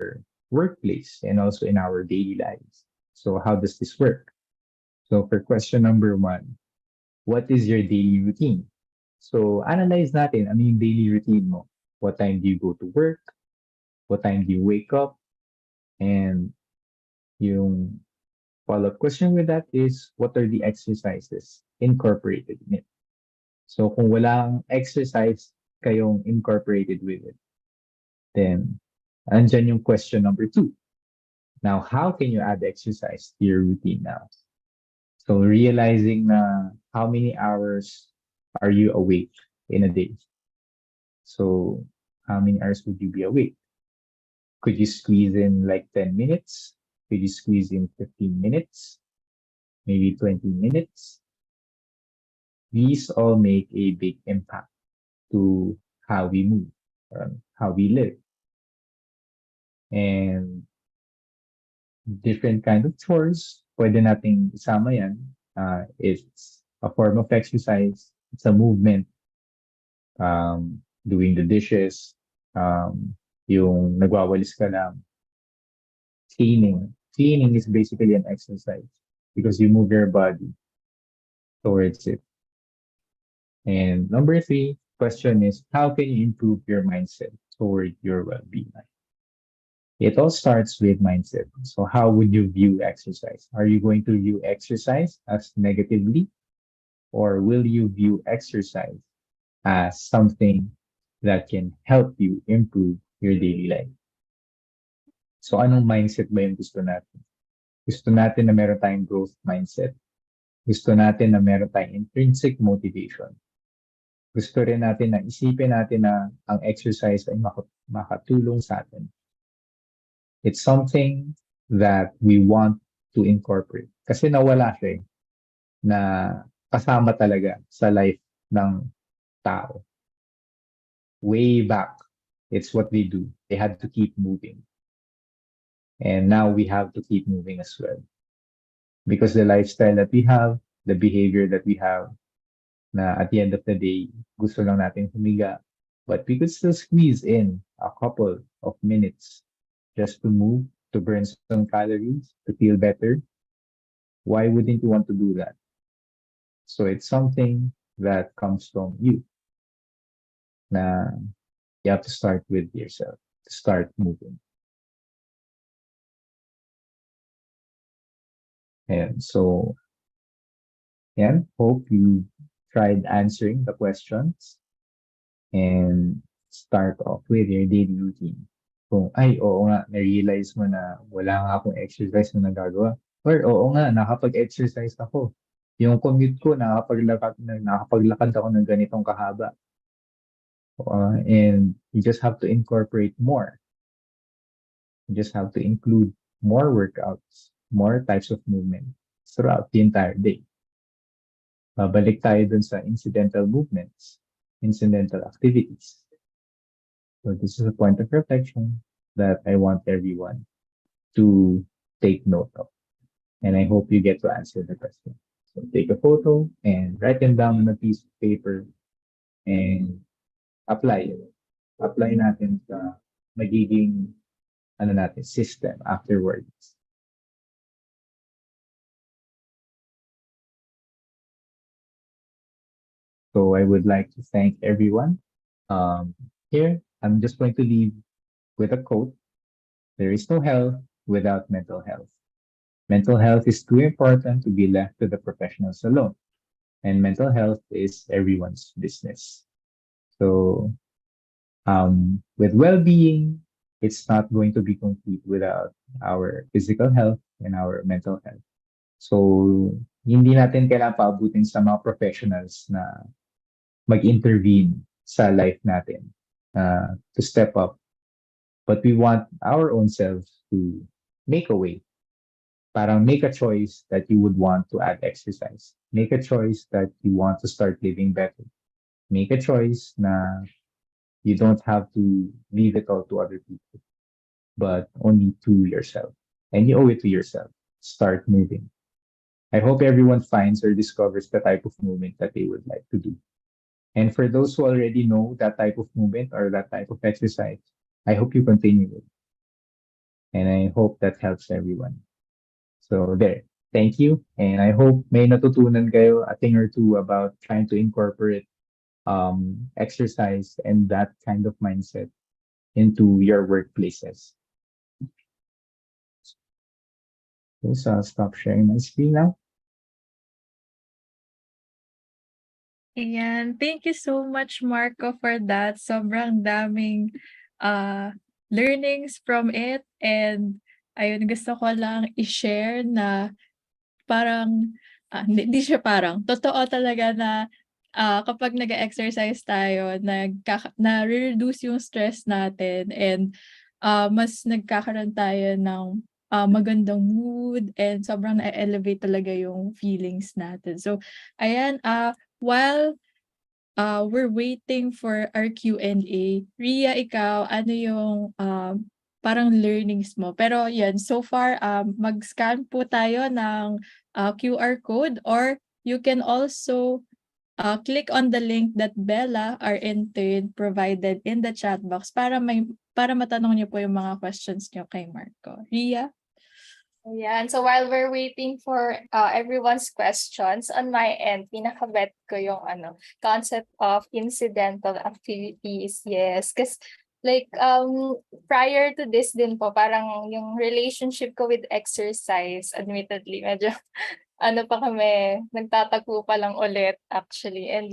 workplace and also in our daily lives. So how does this work? So for question number 1, what is your daily routine? So analyze natin ano yung daily routine mo. What time do you go to work? What time do you wake up? And yung follow-up question with that is, what are the exercises incorporated in it? So kung walang exercise kayong incorporated with it, then andyan yung question number 2. Now, how can you add exercise to your routine now? So realizing na how many hours are you awake in a day? So how many hours would you be awake? Could you squeeze in like 10 minutes? Could you squeeze in 15 minutes? Maybe 20 minutes? These all make a big impact to how we move, how we live. And different kind of chores, pwede nating isama yan. It's a form of exercise. It's a movement. Doing the dishes, yung nagwawalis ka lang, cleaning. Cleaning is basically an exercise because you move your body towards it. And number 3 question is, how can you improve your mindset toward your well-being? It all starts with mindset. So how would you view exercise? Are you going to view exercise as negatively, or will you view exercise as something that can help you improve your daily life? So anong mindset ba yung gusto natin? Gusto natin na meron tayong growth mindset. Gusto natin na meron tayong intrinsic motivation. Gusto rin natin na isipin natin na ang exercise ay makatulong sa atin. It's something that we want to incorporate. Kasi nawala siya na kasama talaga sa life ng tao. Way back, it's what they do. They had to keep moving. And now we have to keep moving as well. Because the lifestyle that we have, the behavior that we have, na at the end of the day, gusto lang natin humiga. But we could still squeeze in a couple of minutes just to move, to burn some calories, to feel better. Why wouldn't you want to do that? So it's something that comes from you. Na you have to start with yourself, to start moving. And so, hope you tried answering the questions and start off with your daily routine. Kung, oo nga, na-realize mo na wala nga akong exercise na nagagawa. Or, oo nga, nakapag-exercise ako. Yung commute ko, nakapaglakad ako ng ganitong kahaba. And you just have to incorporate more. You just have to include more workouts, more types of movement throughout the entire day. Babalik tayo dun sa incidental movements, incidental activities. So this is a point of reflection that I want everyone to take note of. And I hope you get to answer the question. So take a photo and write them down on a piece of paper and apply it. Apply natin sa magiging system afterwards. So I would like to thank everyone. Here, I'm just going to leave with a quote. There is no health without mental health. Mental health is too important to be left to the professionals alone. And mental health is everyone's business. So with well-being, it's not going to be complete without our physical health and our mental health. So hindi natin kailangan paabutin sa mga professionals na mag-intervene sa life natin to step up. But we want our own selves to make a way. Parang make a choice that you would want to add exercise. Make a choice that you want to start living better. Make a choice na you don't have to leave it all to other people, but only to yourself. And you owe it to yourself. Start moving. I hope everyone finds or discovers the type of movement that they would like to do. And for those who already know that type of movement or that type of exercise, I hope you continue it. And I hope that helps everyone. So there, thank you. And I hope may natutunan kayo a thing or two about trying to incorporate exercise and that kind of mindset into your workplaces. So I'll stop sharing my screen now. Ayan. Thank you so much, Marco, for that. Sobrang daming learnings from it. And ayun, gusto ko lang i-share na parang, hindi siya parang, totoo talaga na kapag nag-exercise tayo, na-reduce yung stress natin and mas nagkakaroon tayo ng magandang mood and sobrang na-elevate talaga yung feelings natin. So, ayan, while we're waiting for our Q&A, Ria, ikaw, ano yung parang learnings mo? Pero yan, so far, mag-scan po tayo ng QR code or you can also click on the link that Bella, our intern, provided in the chat box para matanong niyo po yung mga questions niyo kay Marco. Ria? Ayan. So while we're waiting for everyone's questions, on my end, pinakabet ko yung concept of incidental activities. Yes. Because prior to this din po, parang yung relationship ko with exercise, admittedly, medyo pa kami, nagtatagpo pa lang ulit actually. And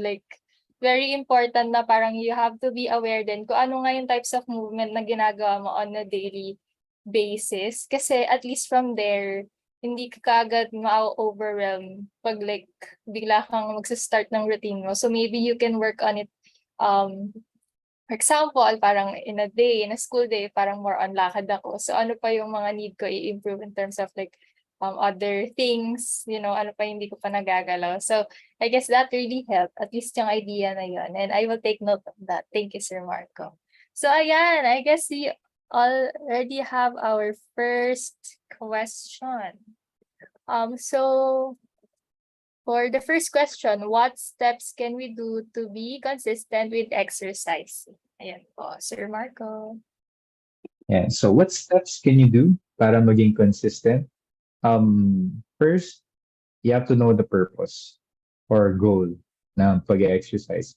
very important na parang you have to be aware din kung ano nga yung types of movement na ginagawa mo on a daily basis. Kasi at least from there, hindi ka kaagad ma-overwhelm pag bigla kang magsa-start ng routine mo. So maybe you can work on it. For example, parang in a school day, parang more on lakad ako. So ano pa yung mga need ko i-improve in terms of other things, ano pa hindi ko pa nagagalaw. So I guess that really helped, at least yung idea na yun. And I will take note of that. Thank you, Sir Marco. So ayan, I guess we already have our first question. So for the first question, what steps can we do to be consistent with exercise? Ayan po, Sir Marco. Yeah. So what steps can you do para maging consistent? First, you have to know the purpose or goal ng pag-exercise.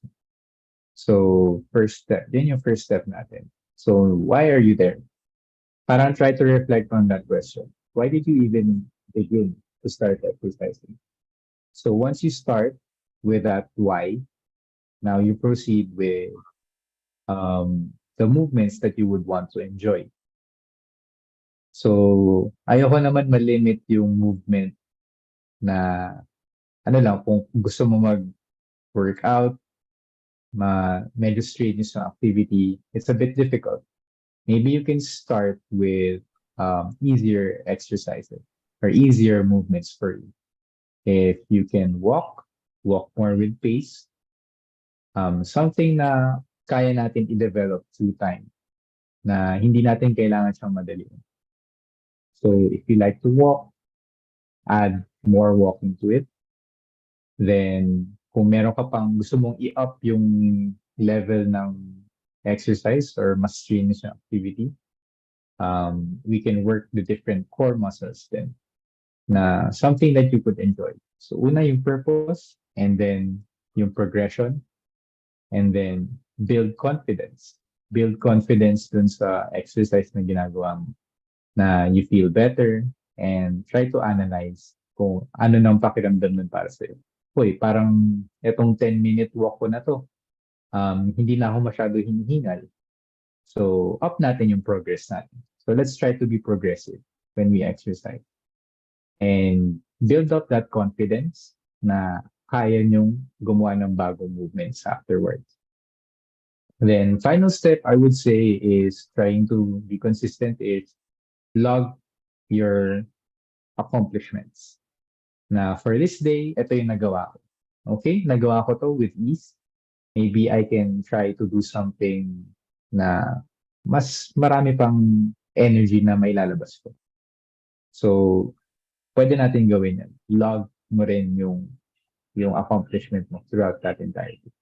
So first step, yun yung first step natin. So why are you there? Parang try to reflect on that question. Why did you even begin to start exercising? So once you start with that why, now you proceed with the movements that you would want to enjoy. So ayoko naman malimit yung movement na kung gusto mo mag-workout, medyo strenuous na activity, it's a bit difficult. Maybe you can start with easier exercises or easier movements for you. If you can walk more with pace, something na kaya natin i-develop through time, na hindi natin kailangan siyang madaliin. So if you like to walk, add more walking to it. Then kung meron ka pang gusto mong i-up yung level ng exercise or mas strenuous na activity, we can work the different core muscles then na something that you could enjoy. So una yung purpose, and then yung progression, and then build confidence. Build confidence dun sa exercise na ginagawa mo, na you feel better, and try to analyze kung ano nang pakiramdam nun para sa'yo. Hoy, parang etong 10-minute walk ko na to, hindi na ako masyado hinihingal. So, up natin yung progress natin. So, let's try to be progressive when we exercise. And build up that confidence na kaya nyong gumawa ng bagong movements afterwards. Then, final step, I would say, is trying to be consistent is log your accomplishments. Na for this day, ito yung nagawa ko. Okay, nagawa ko to with ease. Maybe I can try to do something na mas marami pang energy na mailalabas ko. So, pwede natin gawin yan. Log mo rin yung accomplishment mo throughout that entire day.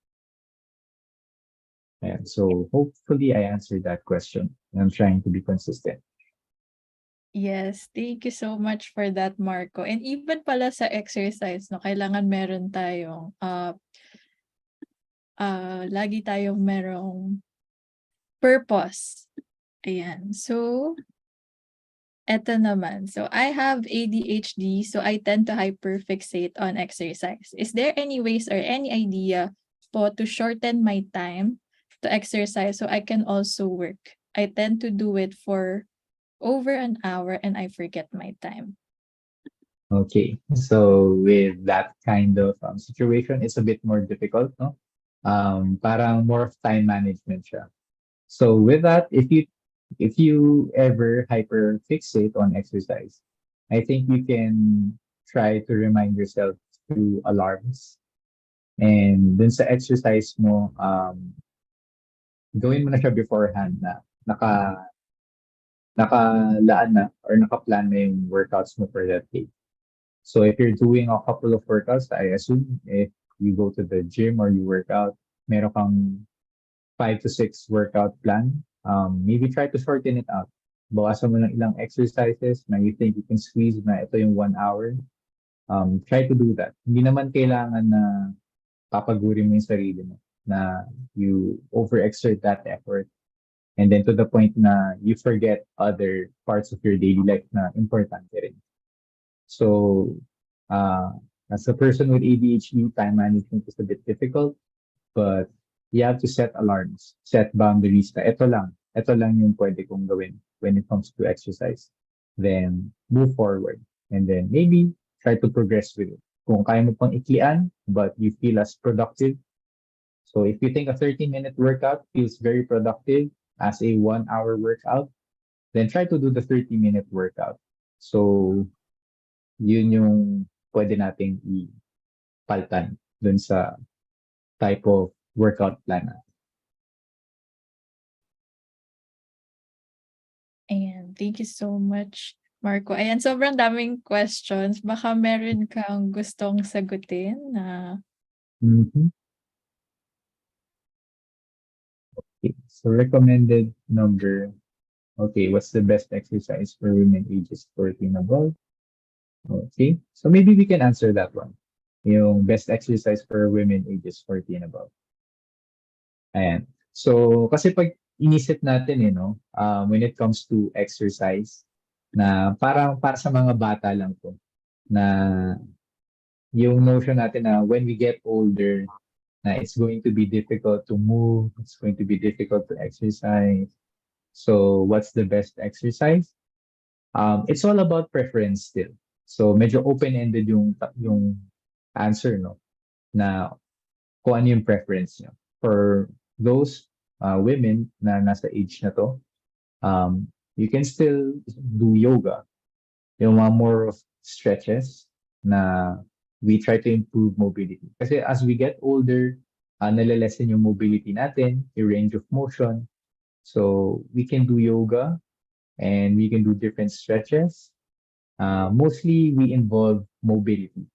And so, hopefully, I answered that question. I'm trying to be consistent. Yes, thank you so much for that, Marco. And even pala sa exercise, kailangan meron tayong, lagi tayong merong purpose. Ayan. So, eto naman. So, I have ADHD, so I tend to hyperfixate on exercise. Is there any ways or any idea po to shorten my time to exercise so I can also work? I tend to do it for over an hour and I forget my time. Okay, so with that kind of situation, it's a bit more difficult, no? Parang more of time management siya. So with that, if you ever hyperfixate on exercise, I think you can try to remind yourself through alarms. And dun sa exercise mo, gawin mo na siya beforehand na nakalaan na or nakaplan na yung workouts mo for that day. So if you're doing a couple of workouts, I assume if you go to the gym or you work out, meron kang 5 to 6 workout plan, maybe try to shorten it out. Bawasan mo ng ilang exercises na you think you can squeeze na ito yung 1 hour. Try to do that. Hindi naman kailangan na papagurin mo yung sarili mo, na you overexert that effort. And then to the point na you forget other parts of your daily life na importante rin. So, as a person with ADHD, time management is a bit difficult, but you have to set alarms, set boundaries na ito lang yung pwede kong gawin when it comes to exercise. Then move forward and then maybe try to progress with it. Kung kaya mo pang iklian, but you feel as productive. So if you think a 30-minute workout feels very productive as a 1 hour workout, then try to do the 30-minute workout. So yun yung pwede nating ipalitan dun sa type of workout plan natin. Ayan, thank you so much, Marco. Ayan, sobrang daming questions. Baka meron kang gustong sagutin na Mhm. Okay, so recommended number. Okay, what's the best exercise for women ages 14 and above? Okay, so maybe we can answer that one. Yung best exercise for women ages 14 and above. Ayan. So, kasi pag inisip natin, no, when it comes to exercise, na parang para sa mga bata lang to, na yung notion natin na when we get older, na it's going to be difficult to move, it's going to be difficult to exercise. So, what's the best exercise? It's all about preference still. So, medyo open-ended yung answer, no? Na kung ano yung preference nyo. For those women na nasa age na to, you can still do yoga. Yung mga more of stretches na we try to improve mobility. Kasi as we get older, nalalessen yung mobility natin, yung range of motion. So we can do yoga and we can do different stretches. Mostly we involve mobility.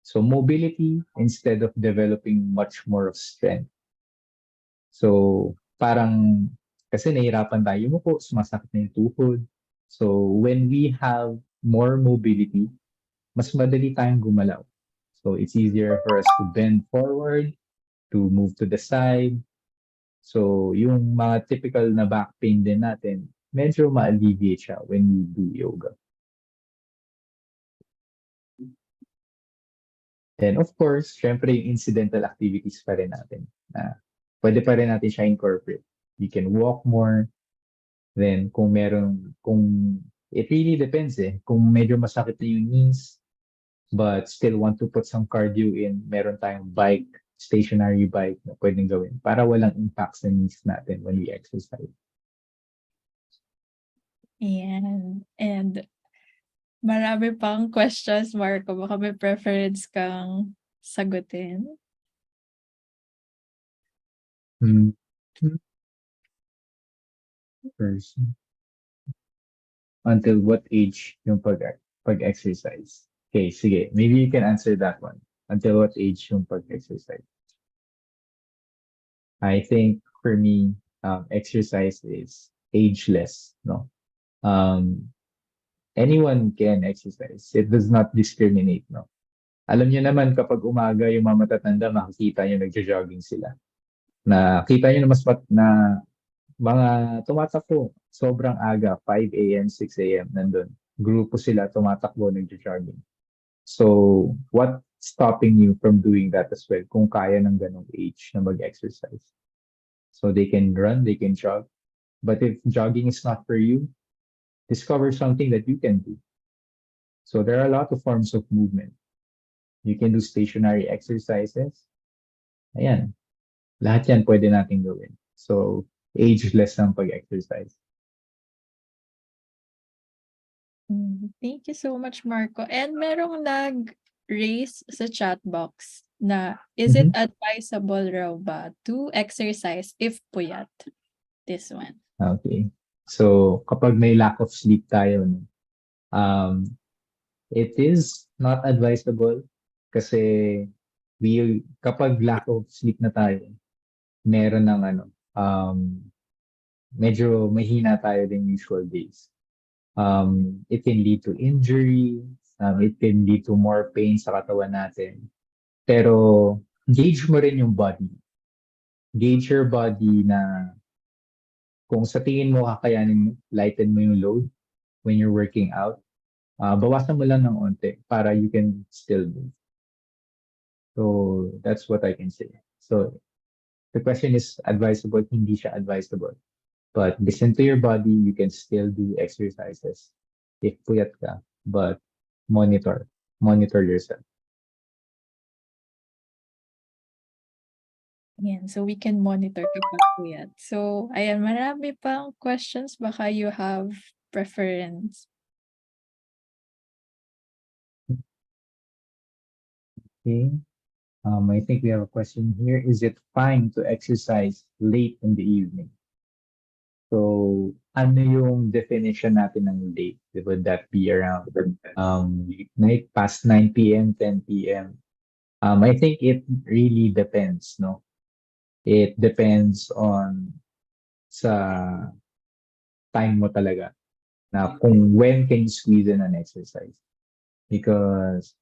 So mobility instead of developing much more of strength. So parang kasi nahihirapan tayo mo sumasakit na yung tuhod. So when we have more mobility, mas madali tayong gumalaw. So it's easier for us to bend forward, to move to the side. So yung mga typical na back pain din natin, medyo ma-alleviate siya when we do yoga. Then of course, syempre yung incidental activities pa rin natin na pwede pa rin natin siya incorporate. You can walk more. Then kung it really depends kung medyo masakit na yung knees, but still want to put some cardio in, meron tayong bike, stationary bike na pwedeng gawin para walang impact sa knees natin when we exercise. Ayan. And marami pang questions, Marco. Baka may preference kang sagutin. Person. Until what age yung pag-exercise? Okay, sige. Maybe you can answer that one. Until what age yung pag-exercise? I think for me, exercise is ageless, no? Anyone can exercise. It does not discriminate, no? Alam niyo naman kapag umaga yung mga matatanda, makikita niyo nagjo-jogging sila. Nakita niyo na mga tumatakbo sobrang aga, 5 a.m., 6 a.m. nandun. Grupo sila tumatakbo, nagjo-jogging. So, what's stopping you from doing that as well kung kaya ng ganong age na mag-exercise? So, they can run, they can jog. But if jogging is not for you, discover something that you can do. So, there are a lot of forms of movement. You can do stationary exercises. Ayan. Lahat yan pwede natin gawin. So, ageless ang pag-exercise. Thank you so much, Marco. And merong nag-raise sa chat box na is it advisable raw ba to exercise if puyat? This one. Okay. So, kapag may lack of sleep tayo, it is not advisable kasi kapag lack of sleep na tayo, meron ng medyo mahina tayo than usual days. It can lead to injury, it can lead to more pain sa katawan natin. Pero gauge mo rin yung body. Gauge your body na kung sa tingin mo kakayanin, lighten mo yung load when you're working out. Bawasan mo lang ng onte para you can still move. So that's what I can say. So the question is advisable, hindi siya advisable. But listen to your body, you can still do exercises if puyat ka, but monitor yourself. Yan, so we can monitor kapag puyat. So, ayan, marami pang questions. Baka you have preference. Okay. I think we have a question here. Is it fine to exercise late in the evening? So, ano yung definition natin ng late? Would that be around night past 9 p.m., 10 p.m.? I think it really depends, no? It depends on sa time mo talaga na kung when can you squeeze in an exercise. Because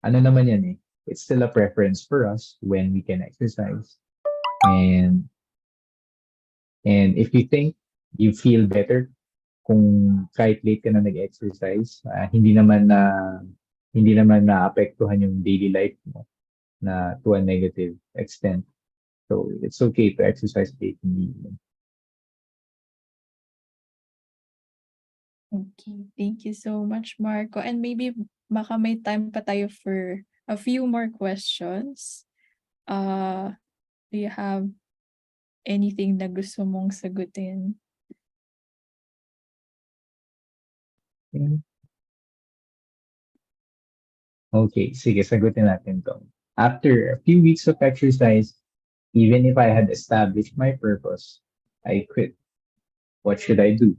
ano naman yan eh, it's still a preference for us when we can exercise. And if you think you feel better kung kahit late ka na nag-exercise, hindi naman naapektuhan yung daily life mo na to a negative extent. So it's okay to exercise late in the evening. Okay, thank you so much, Marco. And maybe baka may time pa tayo for a few more questions. Do you have anything na gusto mong sagutin? Okay, sige, sagutin natin to. After a few weeks of exercise, even if I had established my purpose, I quit. What should I do?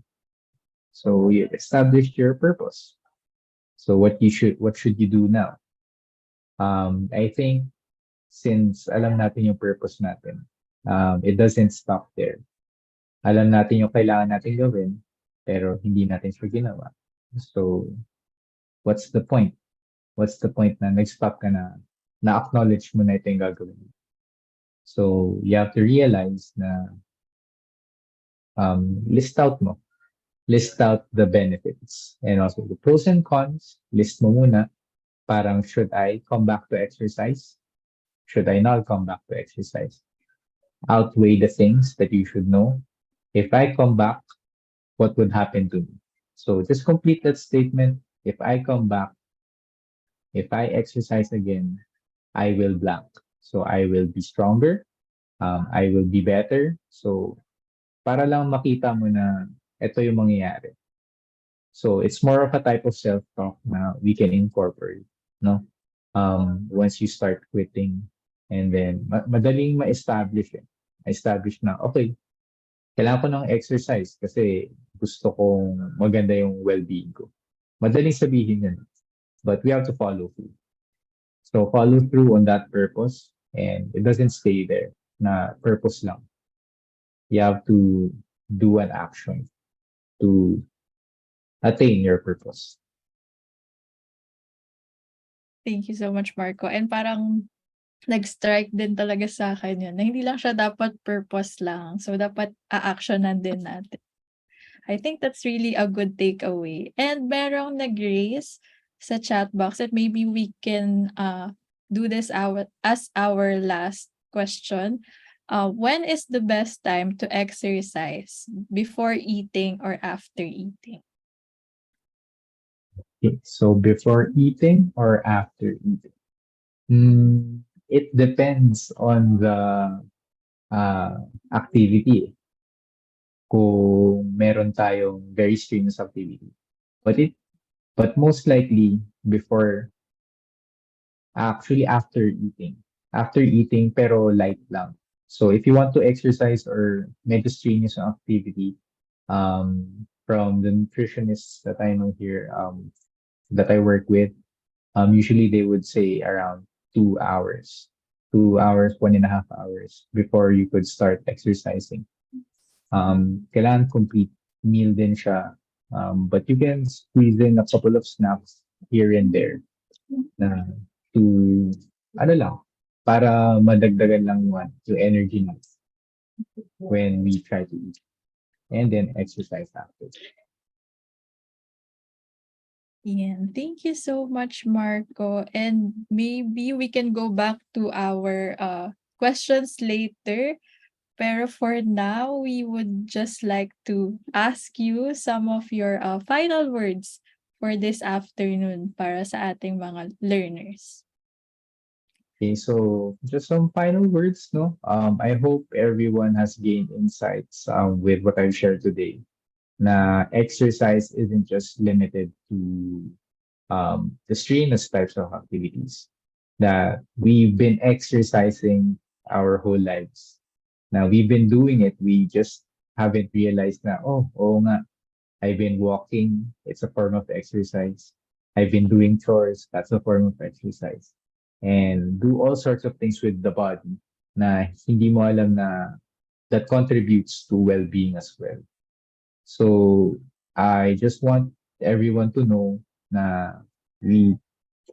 So you established your purpose. So what should you do now? I think since alam natin yung purpose natin, it doesn't stop there. Alam natin yung kailangan natin gawin, pero hindi natin siya ginawa. So what's the point? What's the point na nag-stop ka na-acknowledge mo na ito yung gagawin mo? So you have to realize na list out the benefits and also the pros and cons. List mo muna. Parang, should I come back to exercise? Should I not come back to exercise? Outweigh the things that you should know. If I come back, what would happen to me? So just complete that statement. If I come back, if I exercise again, I will blank. So I will be stronger. I will be better. So para lang makita mo na ito yung mangyayari. So it's more of a type of self-talk na we can incorporate, no? Once you start quitting, and then madaling ma-establish eh. Establish na, okay, kailangan ko ng exercise kasi gusto kong maganda yung well-being ko. Madaling sabihin yun, but we have to follow through. So follow through on that purpose, and it doesn't stay there na purpose lang. You have to do an action to attain your purpose. Thank you so much, Marco. And parang nag-strike din talaga sa akin yun, na hindi lang siya dapat purpose lang. So, dapat a-actionan din natin. I think that's really a good takeaway. And merong nag-raise sa chat box that maybe we can do this as our last question. When is the best time to exercise? Before eating or after eating? Okay, so before eating or after eating? It depends on the activity. Kung meron tayong very strenuous activity. But most likely after eating. After eating pero light lang. So if you want to exercise or medyo strenuous ang activity, from the nutritionists that I know here, that I work with, usually they would say around 2 hours. 2 hours, 1.5 hours before you could start exercising. Kailangan complete meal din siya. But you can squeeze in a couple of snacks here and there na to, ano lang, para madagdagan lang yung energy nights when we try to eat. And then exercise after. Yeah, thank you so much, Marco. And maybe we can go back to our questions later. Pero for now, we would just like to ask you some of your final words for this afternoon para sa ating mga learners. Okay, so just some final words, no? I hope everyone has gained insights with what I've shared today. Na exercise isn't just limited to the strenuous types of activities. That we've been exercising our whole lives. Now we've been doing it, we just haven't realized na, oo nga, I've been walking, it's a form of exercise. I've been doing chores, that's a form of exercise. And do all sorts of things with the body na hindi mo alam na that contributes to well-being as well. So I just want everyone to know na we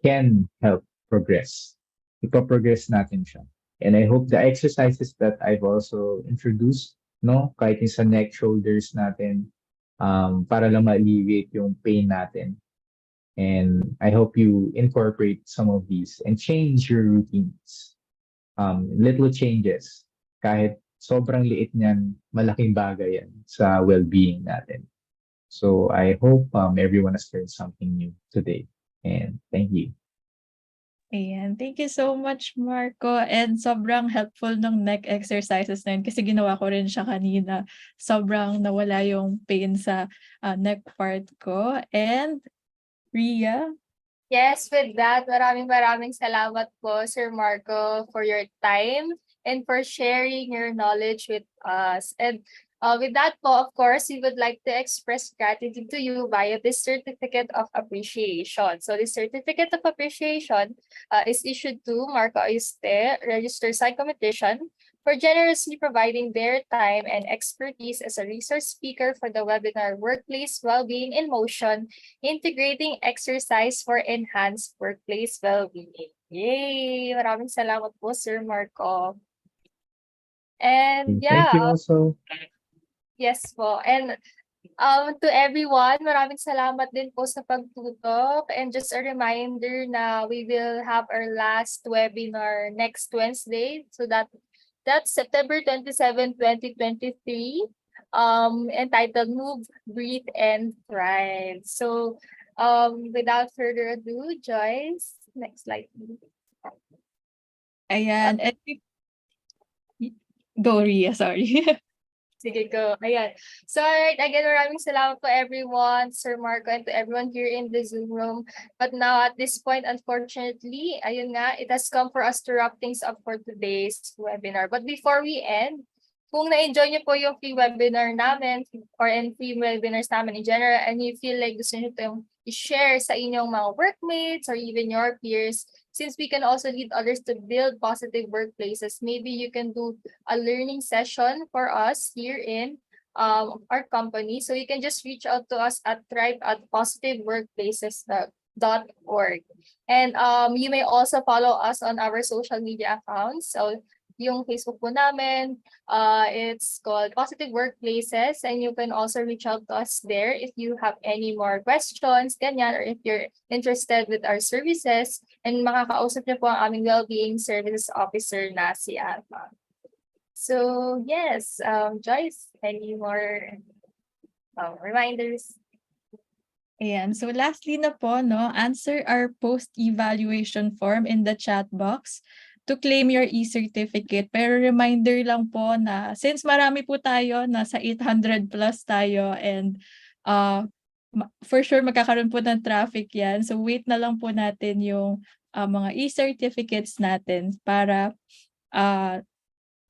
can help progress. Ipa-progress natin siya. And I hope the exercises that I've also introduced, no, kahit yung sa neck, shoulders natin, para lang ma-alleviate yung pain natin. And I hope you incorporate some of these and change your routines. Little changes, kahit sobrang liit niyan, malaking bagay yan sa well-being natin. So I hope everyone has learned something new today. And thank you. Ayan, thank you so much, Marco. And sobrang helpful ng neck exercises na yun kasi ginawa ko rin siya kanina. Sobrang nawala yung pain sa neck part ko. And Ria? Yes, with that, maraming salamat po, Sir Marco, for your time and for sharing your knowledge with us. And with that po, of course, we would like to express gratitude to you via this certificate of appreciation. So this certificate of appreciation is issued to Marco Ayuste, registered psychometrician, for generously providing their time and expertise as a resource speaker for the webinar Workplace Wellbeing in Motion, Integrating Exercise for Enhanced Workplace Wellbeing. Yay! Maraming salamat po, Sir Marco. And Thank you also. yes po. And to everyone, maraming salamat din po sa pagtutok. And just a reminder na we will have our last webinar next Wednesday. So that's September 27, 2023, entitled Move, Breathe, and Thrive. So without further ado, Joyce, next slide, please. Ayan. And go, Ria, sorry. Sige, go. Ayan. So, alright, again, maraming salamat po everyone, Sir Marco, and to everyone here in the Zoom room. But now, at this point, unfortunately, ayun nga, it has come for us to wrap things up for today's webinar. But before we end, kung na-enjoy niyo po yung free webinar namin or free webinars namin in general, and you feel like gusto niyo itong i-share sa inyong mga workmates or even your peers, since we can also lead others to build positive workplaces, maybe you can do a learning session for us here in our company. So you can just reach out to us at thrive@positiveworkplaces.org. And you may also follow us on our social media accounts. So yung Facebook po namin, it's called Positive Workplaces, and you can also reach out to us there if you have any more questions, ganyan, or if you're interested with our services, and makakausap niyo po ang aming Wellbeing Services Officer na si Alpha. So yes, Joyce, any more reminders? Ayan. So lastly na po, no, answer our post-evaluation form in the chat box to claim your e-certificate. Pero reminder lang po na since marami po tayo, nasa 800 plus tayo, and for sure magkakaroon po ng traffic yan. So wait na lang po natin yung mga e-certificates natin para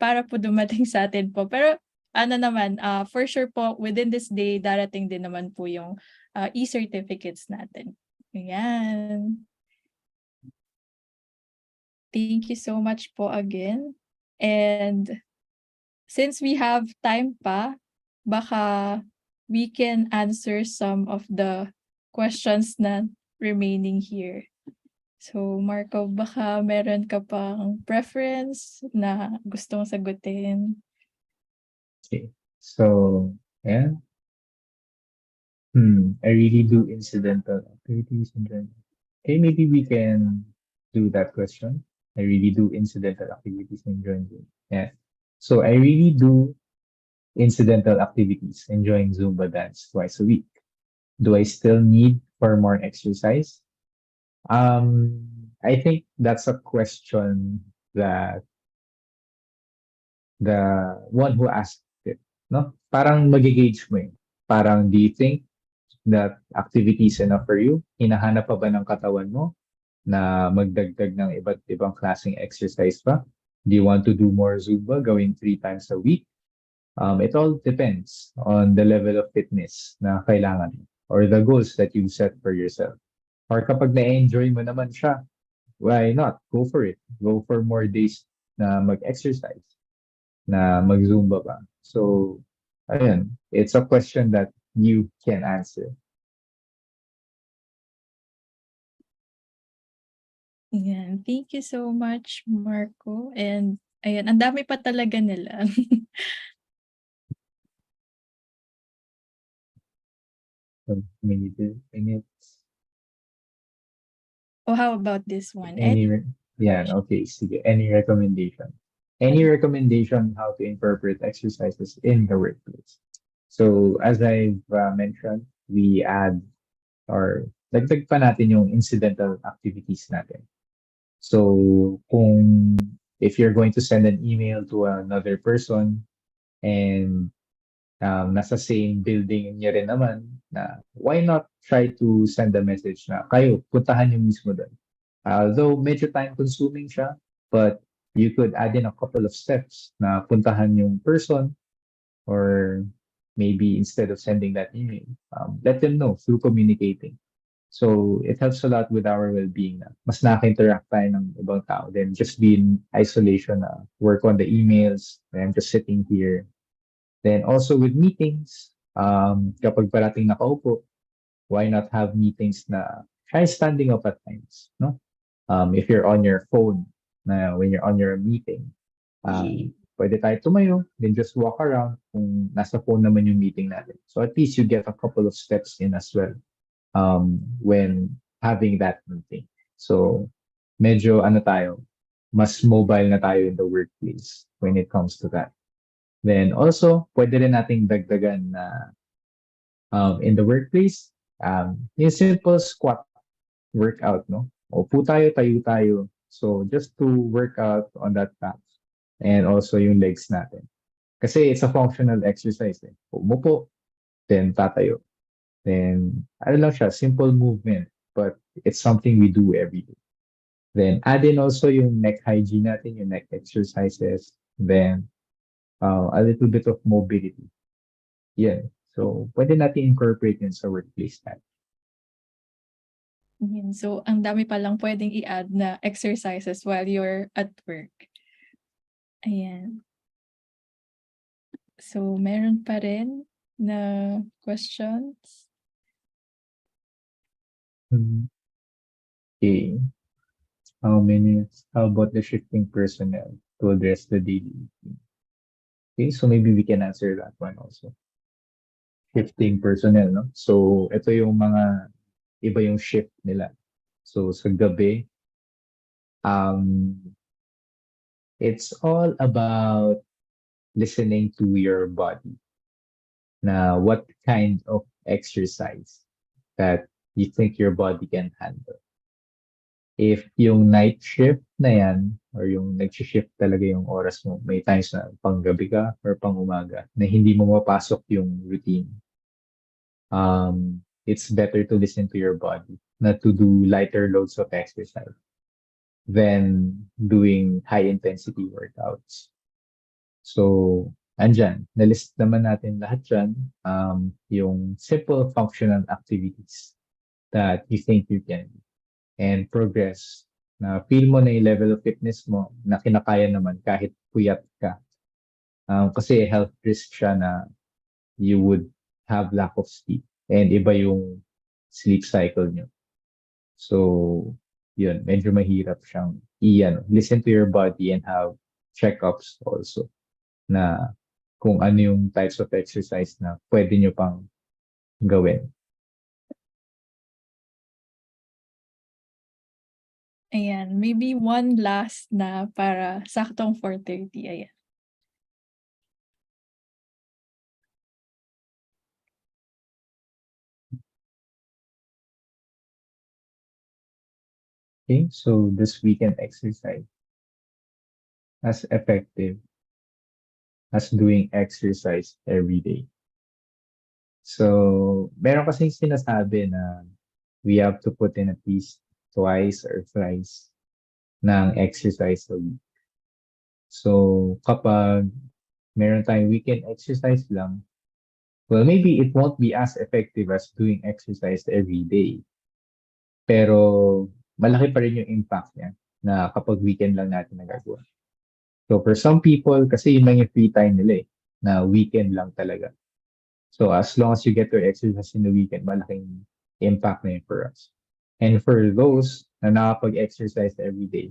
po dumating sa atin po. Pero ano naman, for sure po, within this day, darating din naman po yung e-certificates natin. Ayan. Thank you so much po again. And since we have time pa, baka we can answer some of the questions na remaining here. So Marco, baka meron ka pang preference na gustong sagutin? Okay. So, yeah. I really do incidental activities and then, okay, maybe we can do that question. I really do incidental activities enjoying Zoom. Yeah. So I really do incidental activities enjoying Zumba dance twice a week. Do I still need for more exercise? I think that's a question that the one who asked it, no? Parang magigauge mo yun. Parang, do you think that activity is enough for you? Hinahanap pa ba ng katawan mo na magdagdag ng iba't ibang klaseng exercise pa? Do you want to do more Zumba going 3 times a week? It all depends on the level of fitness na kailangan mo or the goals that you set for yourself. Or kapag na-enjoy mo naman siya, why not? Go for it. Go for more days na mag-exercise, na mag-Zumba pa. So, ayun, it's a question that you can answer. Ayan, thank you so much, Marco. And ayan, ang dami pa talaga nila. Minutes. Oh, how about this one? Yeah, okay, sige. Any recommendation? Any recommendation how to incorporate exercises in the workplace? So, as I've mentioned, we add or dagdag pa natin yung incidental activities natin. So, if you're going to send an email to another person and nasa same building niya rin naman, na why not try to send a message na kayo, puntahan niyo mismo doon. Although medyo time consuming siya, but you could add in a couple of steps na puntahan yung person or maybe instead of sending that email, let them know through communicating. So it helps a lot with our well-being na mas naka-interact tayo ng ibang tao than just be in isolation na work on the emails and just sitting here. Then also with meetings, kapag parating nakaupo, why not have meetings na try standing up at times, no? If you're on your phone, na when you're on your meeting, pwede tayo tumayo, then just walk around kung nasa phone naman yung meeting natin. So at least you get a couple of steps in as well when having that meeting. So medyo mas mobile na tayo in the workplace when it comes to that. Then also, pwede rin nating dagdagan na in the workplace, yung simple squat workout, no? Upo tayo, tayo tayo. So just to work out on that back and also yung legs natin. Kasi it's a functional exercise. Umupo, then tatayo. Then, lang siya, simple movement, but it's something we do every day. Then, add in also yung neck hygiene natin, yung neck exercises. Then, a little bit of mobility. Yeah. So, pwede natin incorporate yun sa workplace natin. Ayan, so, ang dami palang pwedeng i-add na exercises while you're at work. Ayan. So, meron pa rin na questions? Okay. How about the shifting personnel to address the daily routine? Okay, so maybe we can answer that one also. Shifting personnel, no? So, ito yung mga iba yung shift nila. So, sa gabi, it's all about listening to your body. Na what kind of exercise that you think your body can handle. If yung night shift na yan, or yung nag-shift talaga yung oras mo, may times na pang-gabi ka or pang-umaga, na hindi mo mapasok yung routine. It's better to listen to your body, not to do lighter loads of exercise than doing high-intensity workouts. So, andyan, na-list naman natin lahat dyan, yung simple functional activities that you think you can do and progress na feel mo na yung level of fitness mo na kinakaya naman kahit puyat ka. Kasi health risk siya na you would have lack of sleep and iba yung sleep cycle nyo. So, yun, medyo mahirap siyang listen to your body and have checkups also na kung ano yung types of exercise na pwede nyo pang gawin. Ayan, maybe one last na para saktong 4:30. Ayan. Okay, so this weekend exercise as effective as doing exercise every day. So, meron kasing sinasabi na we have to put in at least twice or thrice ng exercise a week. So, kapag meron tayong weekend exercise lang, well, maybe it won't be as effective as doing exercise every day. Pero, malaki pa rin yung impact niya na kapag weekend lang natin nagagawa. So, for some people, kasi yun lang yung free time nila na weekend lang talaga. So, as long as you get your exercise in the weekend, malaking impact na yun for us. And for those na nakapag-exercise every day,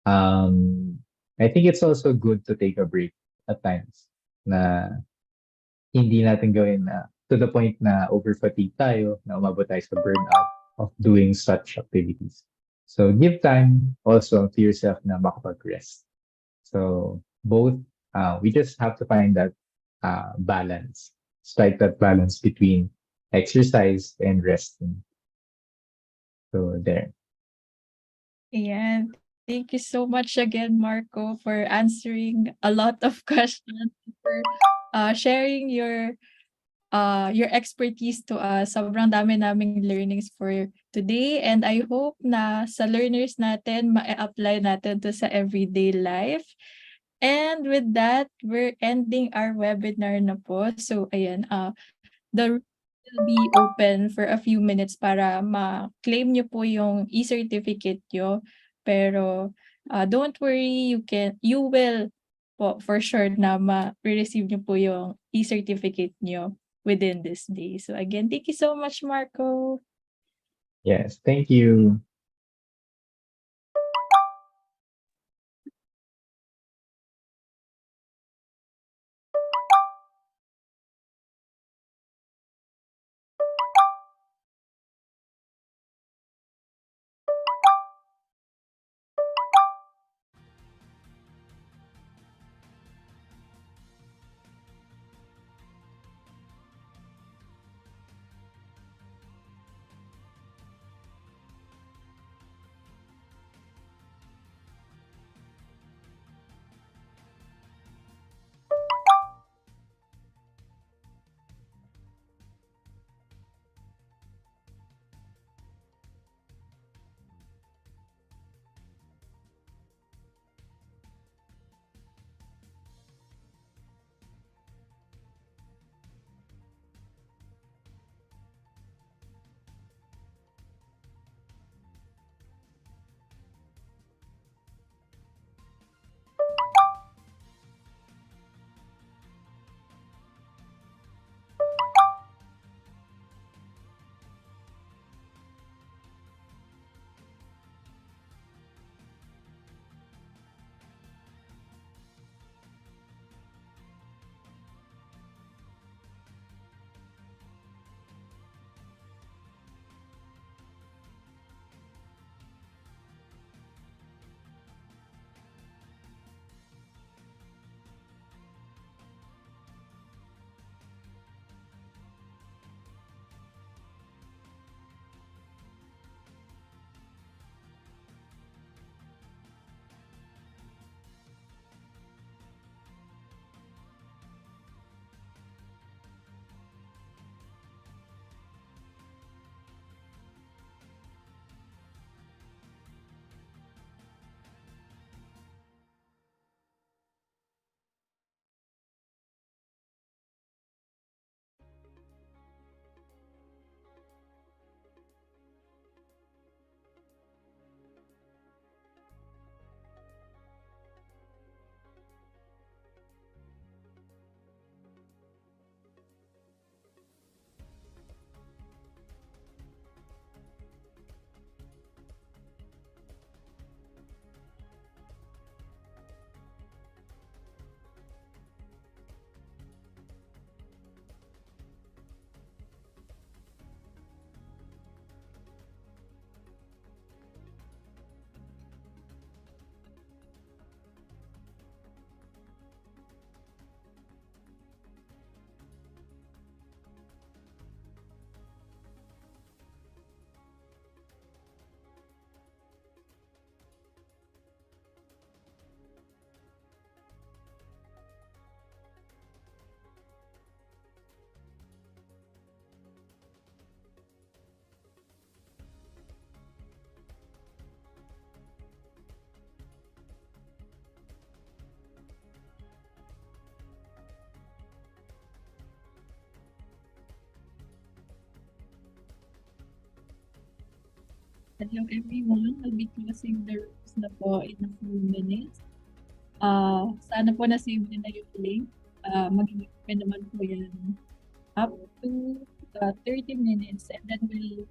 I think it's also good to take a break at times na hindi natin gawin na to the point na over-fatigue tayo, na umabot tayo sa burnout of doing such activities. So, give time also to yourself na makapag-rest. So, both, we just have to find that balance, strike that balance between exercise and resting. So, there. Ayan. Thank you so much again, Marco, for answering a lot of questions, for sharing your expertise to us. Sobrang dami naming learnings for today, and I hope na sa learners natin, ma-apply natin to sa everyday life. And with that, we're ending our webinar na po. So, ayan, the room will be open for a few minutes para ma-claim nyo po yung e-certificate nyo. Pero don't worry, you will po for sure na ma-receive nyo po yung e-certificate nyo within this day. So again, thank you so much, Marco. Yes, thank you. Hello everyone. I'll be closing the rooms na po in a few minutes. Sana po na-save niyo na yung link. Magiging open naman po yan up to 30 minutes and then we'll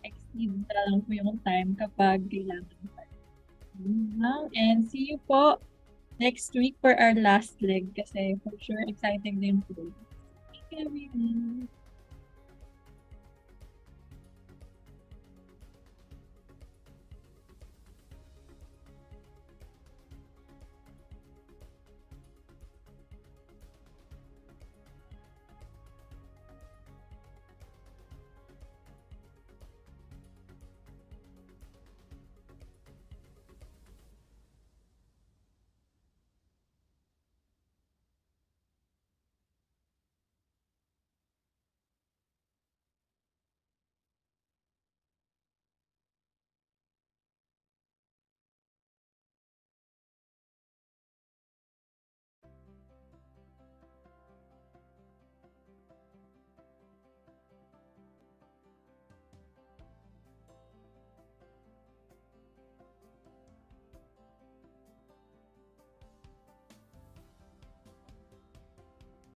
exceed na lang po yung time kapag kailangan pa. And see you po next week for our last leg kasi for sure exciting din po. Thank you everyone.